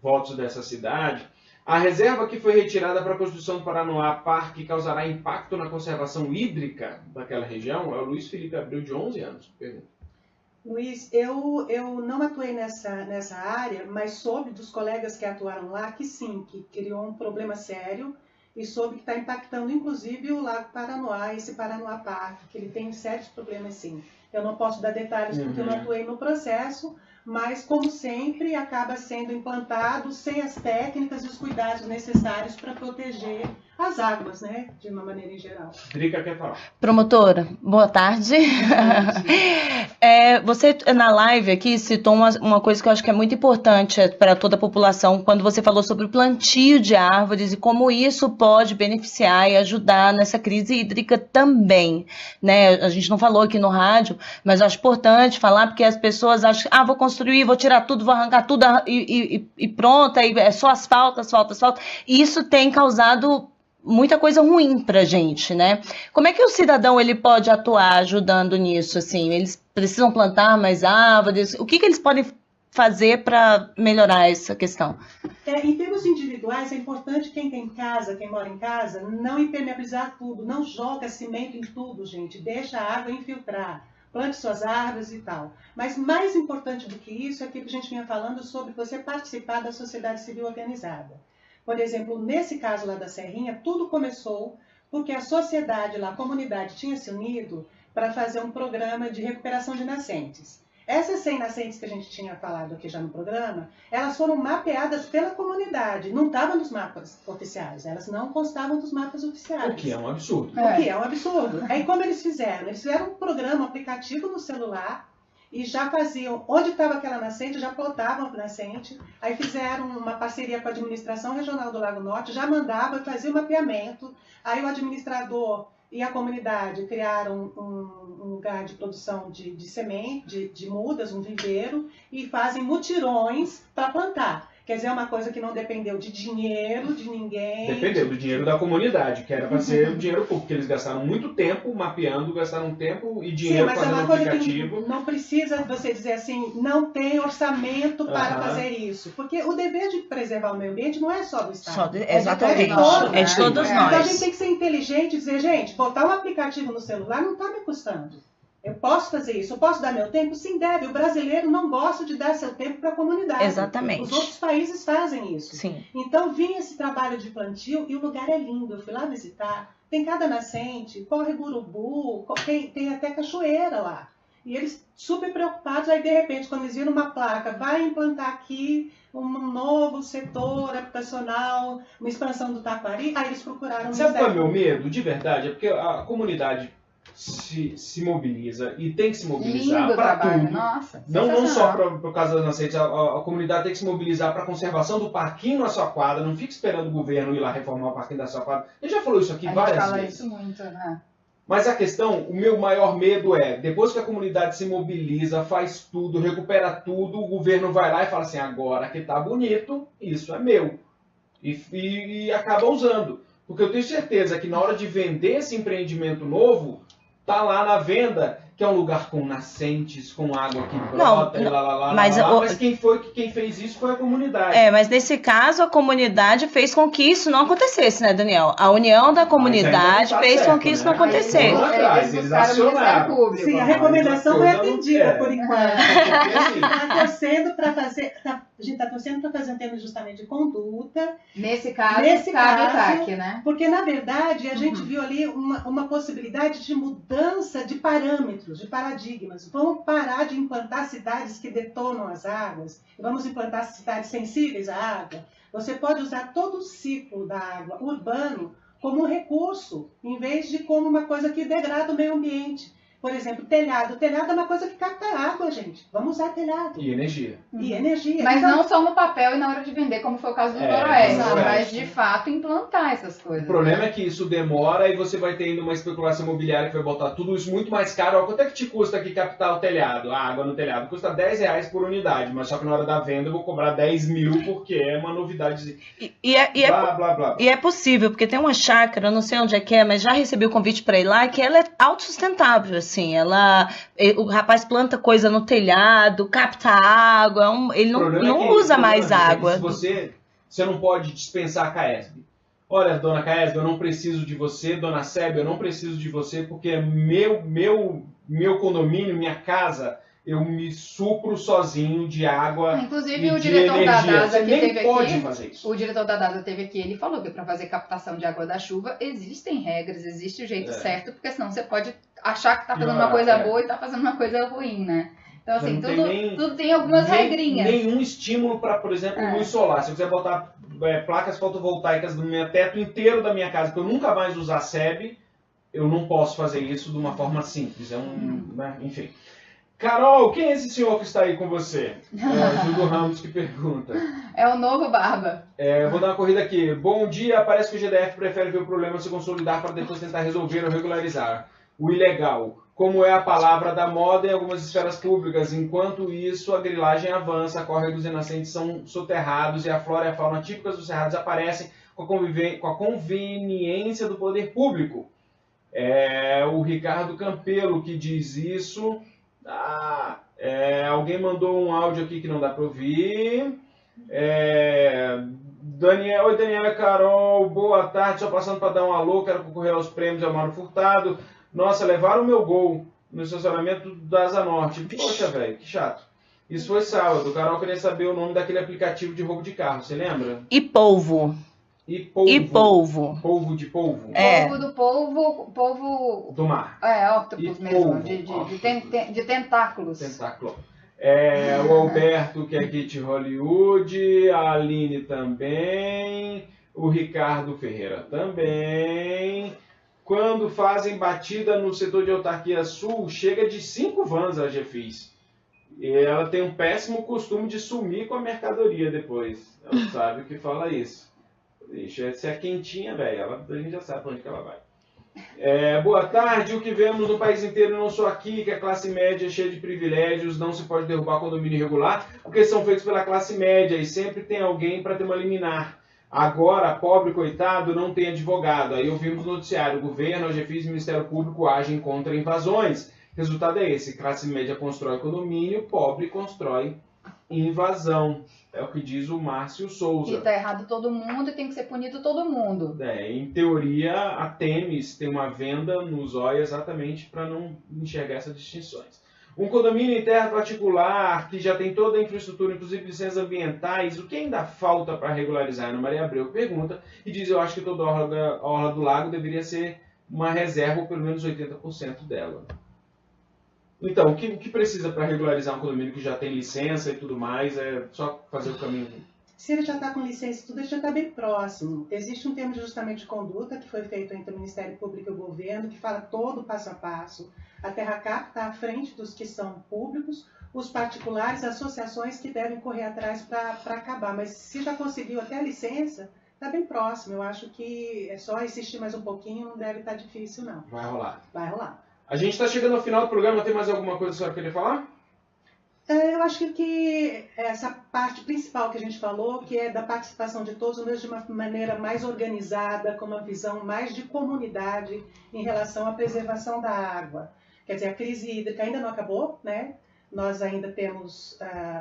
votos dessa cidade. A reserva que foi retirada para a construção do Paranoá Parque causará impacto na conservação hídrica daquela região? É o Luiz Felipe Abreu, de 11 anos. Pergunta. Luiz, eu não atuei nessa área, mas soube dos colegas que atuaram lá que sim, que criou um problema sério e soube que está impactando inclusive o Lago Paranoá, esse Paranoá Parque, que ele tem sérios problemas sim. Eu não posso dar detalhes porque eu não atuei no processo, mas como sempre acaba sendo implantado sem as técnicas e os cuidados necessários para proteger as águas, né, de uma maneira em geral. Drica quer falar. Promotora, boa tarde. Você na live aqui citou uma coisa que eu acho que é muito importante para toda a população, quando você falou sobre o plantio de árvores e como isso pode beneficiar e ajudar nessa crise hídrica também, né? A gente não falou aqui no rádio, mas eu acho importante falar porque as pessoas acham, vou construir, vou tirar tudo, vou arrancar tudo e pronto, aí é só asfalto. E isso tem causado muita coisa ruim pra gente, né? Como é que o cidadão ele pode atuar ajudando nisso, assim? Eles precisam plantar mais árvores? O que eles podem fazer para melhorar essa questão? Em termos individuais, é importante quem mora em casa, não impermeabilizar tudo, não joga cimento em tudo, gente. Deixa a água infiltrar. Plante suas árvores e tal. Mas mais importante do que isso é aquilo que a gente vinha falando sobre você participar da sociedade civil organizada. Por exemplo, nesse caso lá da Serrinha, tudo começou porque a sociedade lá, a comunidade, tinha se unido para fazer um programa de recuperação de nascentes. Essas 100 nascentes que a gente tinha falado aqui já no programa, elas foram mapeadas pela comunidade, não estavam nos mapas oficiais, elas não constavam dos mapas oficiais. O que é um absurdo. O que é um absurdo. Aí como eles fizeram? Eles fizeram um programa, um aplicativo no celular, e já faziam, onde estava aquela nascente, já plotavam a nascente, aí fizeram uma parceria com a administração regional do Lago Norte, já mandava fazer o mapeamento, aí o administrador e a comunidade criaram um lugar de produção de semente, de mudas, um viveiro, e fazem mutirões para plantar. Quer dizer, é uma coisa que não dependeu de dinheiro, de ninguém. Dependeu do dinheiro da comunidade, que era para ser o dinheiro público, porque eles gastaram muito tempo mapeando, gastaram tempo e dinheiro fazendo o aplicativo. Que não precisa você dizer assim, não tem orçamento para fazer isso. Porque o dever de preservar o meio ambiente não é só do Estado. Exatamente. É de todos nós. Então a gente tem que ser inteligente e dizer, gente, botar um aplicativo no celular não está me custando. Eu posso fazer isso? Eu posso dar meu tempo? Sim, deve. O brasileiro não gosta de dar seu tempo para a comunidade. Exatamente. Os outros países fazem isso. Sim. Então, vinha esse trabalho de plantio e o lugar é lindo. Eu fui lá visitar. Tem cada nascente, corre urubu, tem até cachoeira lá. E eles super preocupados. Aí, de repente, quando eles viram uma placa, vai implantar aqui um novo setor habitacional, uma expansão do Taquari, aí eles procuraram... Sabe qual é o meu medo? De verdade, é porque a comunidade se mobiliza e tem que se mobilizar para tudo. Nossa, não só por causa das nascentes, a comunidade tem que se mobilizar para a conservação do parquinho na sua quadra, não fique esperando o governo ir lá reformar o parquinho da sua quadra. A gente já falou isso aqui várias vezes. A gente fala isso muito, né? Mas a questão, o meu maior medo é, depois que a comunidade se mobiliza, faz tudo, recupera tudo, o governo vai lá e fala assim, agora que tá bonito, isso é meu. E acaba usando. Porque eu tenho certeza que na hora de vender esse empreendimento novo, tá lá na venda que que é um lugar com nascentes, com água que Não, brota, e lá, mas mas quem fez isso foi a comunidade. Mas nesse caso a comunidade fez com que isso não acontecesse, né, Daniel? A união da comunidade fez com que isso não acontecesse. Eles acionaram. Sim, a recomendação foi atendida por enquanto. A gente está torcendo para fazer um termo justamente de conduta. Nesse caso, cabe o TAC, né? Porque, na verdade, a gente viu ali uma possibilidade de mudança de parâmetros, de paradigmas. Vamos parar de implantar cidades que detonam as águas, vamos implantar cidades sensíveis à água. Você pode usar todo o ciclo da água urbano como um recurso, em vez de como uma coisa que degrada o meio ambiente. Por exemplo, telhado. Telhado é uma coisa que capta água, gente. Vamos usar telhado. E energia. E energia. Mas então, não só no papel e na hora de vender, como foi o caso do Noroeste, mas de fato implantar essas coisas. O problema é que isso demora e você vai tendo uma especulação imobiliária que vai botar tudo isso muito mais caro. Ó, quanto é que te custa aqui captar o telhado? A água no telhado custa R$10 por unidade, mas só que na hora da venda eu vou cobrar 10 mil porque é uma novidade. Blá, blá. E é possível, porque tem uma chácara, eu não sei onde é que é, mas já recebi o convite para ir lá, que ela é autossustentável, assim. O rapaz planta coisa no telhado, capta água, ele não usa mais água. Você não pode dispensar a Caesb. Olha, dona Caesb, eu não preciso de você, dona Seb, eu não preciso de você, porque meu condomínio, minha casa, eu me supro sozinho de água. Inclusive, e o de diretor energia. da DASA Você que nem teve pode aqui, fazer isso. o diretor da DASA teve aqui, ele falou que para fazer captação de água da chuva existem regras, existe o jeito certo, porque senão você pode achar que tá fazendo uma coisa boa e tá fazendo uma coisa ruim, né? Então, assim, tudo tem algumas regrinhas. Nenhum estímulo para, por exemplo, luz solar. Se eu quiser botar placas fotovoltaicas no meu teto inteiro da minha casa, que eu nunca mais usar SEB, eu não posso fazer isso de uma forma simples. Né? Enfim. Carol, quem é esse senhor que está aí com você? É o Júlio Ramos que pergunta. É o novo Barba. Eu vou dar uma corrida aqui. Bom dia, parece que o GDF prefere ver o problema se consolidar para depois tentar resolver ou regularizar o ilegal, como é a palavra da moda em algumas esferas públicas. Enquanto isso, a grilagem avança, córregos e nascentes são soterrados e a flora e a fauna típicas dos cerrados aparecem com a conveniência do poder público. É o Ricardo Campelo que diz isso. Alguém mandou um áudio aqui que não dá para ouvir. Oi, Daniel e Carol, boa tarde. Só passando para dar um alô, quero concorrer aos prêmios Amaro Furtado. Nossa, levaram o meu gol no estacionamento da Asa Norte. Poxa, velho, que chato. Isso foi sábado. O Carol queria saber o nome daquele aplicativo de roubo de carro, você lembra? E polvo. Polvo. Polvo de polvo. Polvo do polvo do mar. Octopus mesmo, de tentáculos. Tentáculo. O Alberto, que é Kit Hollywood, a Aline também, o Ricardo Ferreira também. Quando fazem batida no setor de autarquia sul, chega de 5 vans a GFIS. E ela tem um péssimo costume de sumir com a mercadoria depois. Ela sabe o que fala isso. Deixa, se é quentinha, velho, a gente já sabe pra onde que ela vai. Boa tarde, o que vemos no país inteiro, não só aqui, que a classe média é cheia de privilégios, não se pode derrubar condomínio irregular, porque são feitos pela classe média e sempre tem alguém para ter uma liminar. Agora, pobre coitado não tem advogado. Aí ouvimos no noticiário, o governo, a GFIS e o Ministério Público agem contra invasões. Resultado é esse, classe média constrói condomínio, pobre constrói invasão. É o que diz o Márcio Souza. Que está errado todo mundo e tem que ser punido todo mundo. Em teoria, a Temis tem uma venda nos olhos exatamente para não enxergar essas distinções. Um condomínio em terra particular, que já tem toda a infraestrutura, inclusive licenças ambientais, o que ainda falta para regularizar? Ana Maria Abreu pergunta e diz, eu acho que toda a orla do lago deveria ser uma reserva, ou pelo menos 80% dela. Então, o que precisa para regularizar um condomínio que já tem licença e tudo mais? É só fazer o caminho. Se ele já está com licença e tudo, ele já está bem próximo. Existe um termo de ajustamento de conduta que foi feito entre o Ministério Público e o governo, que fala todo o passo a passo. A TerraCap está à frente dos que são públicos, os particulares, associações que devem correr atrás para acabar. Mas se já conseguiu até a licença, está bem próximo. Eu acho que é só insistir mais um pouquinho, não deve estar difícil, não. Vai rolar. Vai rolar. A gente está chegando ao final do programa. Tem mais alguma coisa que a senhora queria falar? Eu acho que essa parte principal que a gente falou, que é da participação de todos, mesmo de uma maneira mais organizada, com uma visão mais de comunidade em relação à preservação da água. Quer dizer, a crise hídrica ainda não acabou, né? Nós ainda temos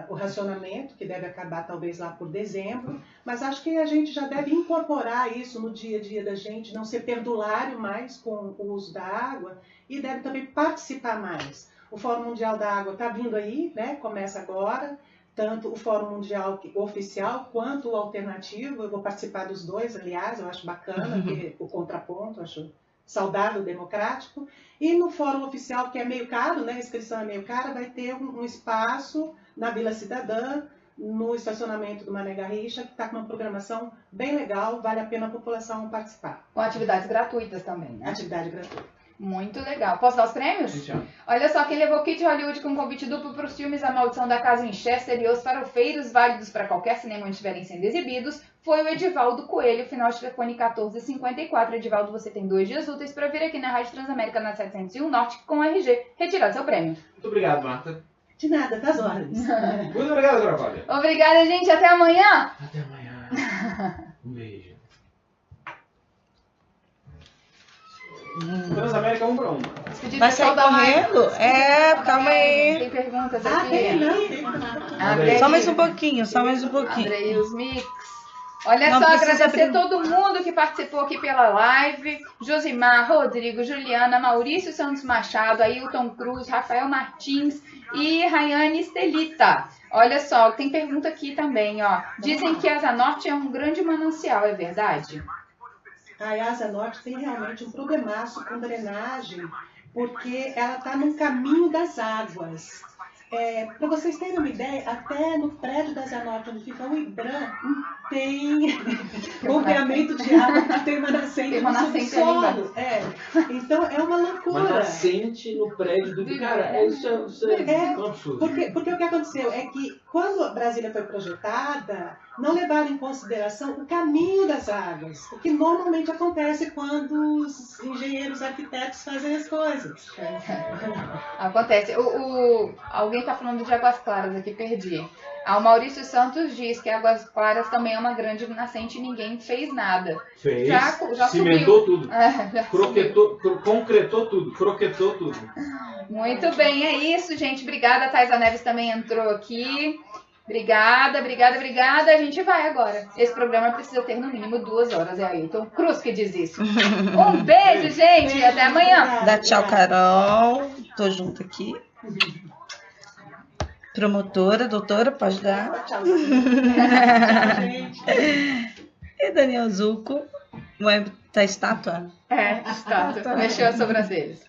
o racionamento, que deve acabar talvez lá por dezembro, mas acho que a gente já deve incorporar isso no dia a dia da gente, não ser perdulário mais com o uso da água e deve também participar mais. O Fórum Mundial da Água está vindo aí, né? Começa agora, tanto o Fórum Mundial oficial quanto o alternativo. Eu vou participar dos dois, aliás, eu acho bacana o contraponto, acho saudável, democrático. E no Fórum Oficial, que é meio caro, né? A inscrição é meio cara, vai ter um espaço na Vila Cidadã, no estacionamento do Mané Garrincha, que está com uma programação bem legal, vale a pena a população participar. Com atividades gratuitas também, né? Atividade gratuita. Muito legal. Posso dar os prêmios? Sim. Olha só, quem levou Kit Hollywood com convite duplo para os filmes A Maldição da Casa Winchester e Os Farofeiros, válidos para qualquer cinema onde estiverem sendo exibidos, foi o Edivaldo Coelho, final de telefone 1454. Edivaldo, você tem 2 dias úteis para vir aqui na Rádio Transamérica na 701 Norte com RG retirar seu prêmio. Muito obrigado, Marta. De nada, das ordens. Muito obrigado, Dona Cláudia. Obrigada, gente. Até amanhã. Até amanhã. Um beijo. Transamérica 1 para 1. Vai sair correndo? Calma aí. Tem perguntas Ah, aqui? tem, não. Só mais um pouquinho, só mais um pouquinho. Andrei os mix. Olha Não só, precisa agradecer abrir. todo mundo que participou aqui pela live. Josimar, Rodrigo, Juliana, Maurício Santos Machado, Ailton Cruz, Rafael Martins e Rayane Estelita. Olha só, tem pergunta aqui também, ó. Dizem que Asa Norte é um grande manancial, é verdade? A Asa Norte tem realmente um problemaço com drenagem, porque ela está no caminho das águas. Para vocês terem uma ideia, até no prédio da Asa Norte, onde fica o IBRAM, tem bombeamento de água, que tem uma nascente no subsolo. Então é uma loucura. Uma nascente no prédio do cara. Isso é um absurdo. Porque o que aconteceu é que quando Brasília foi projetada, não levaram em consideração o caminho das águas, o que normalmente acontece quando os engenheiros arquitetos fazem as coisas. Acontece. Alguém está falando de Águas Claras aqui, perdi. O Maurício Santos diz que Águas Claras também é uma grande nascente e ninguém fez nada. Fez, já cimentou subiu. tudo, concretou tudo, croquetou tudo. Muito bem, é isso, gente. Obrigada, a Thaisa Neves também entrou aqui. Obrigada. A gente vai agora. Esse programa precisa ter no mínimo 2 horas. É Ailton Cruz que diz isso. Um beijo, gente. Beijo, Até amanhã. Dá tchau, Carol. Tô junto aqui. Promotora, doutora, pode dar. Tchau, gente. E Daniel Zucco. Tá estátua? Estátua. Mexeu as sobrancelhas.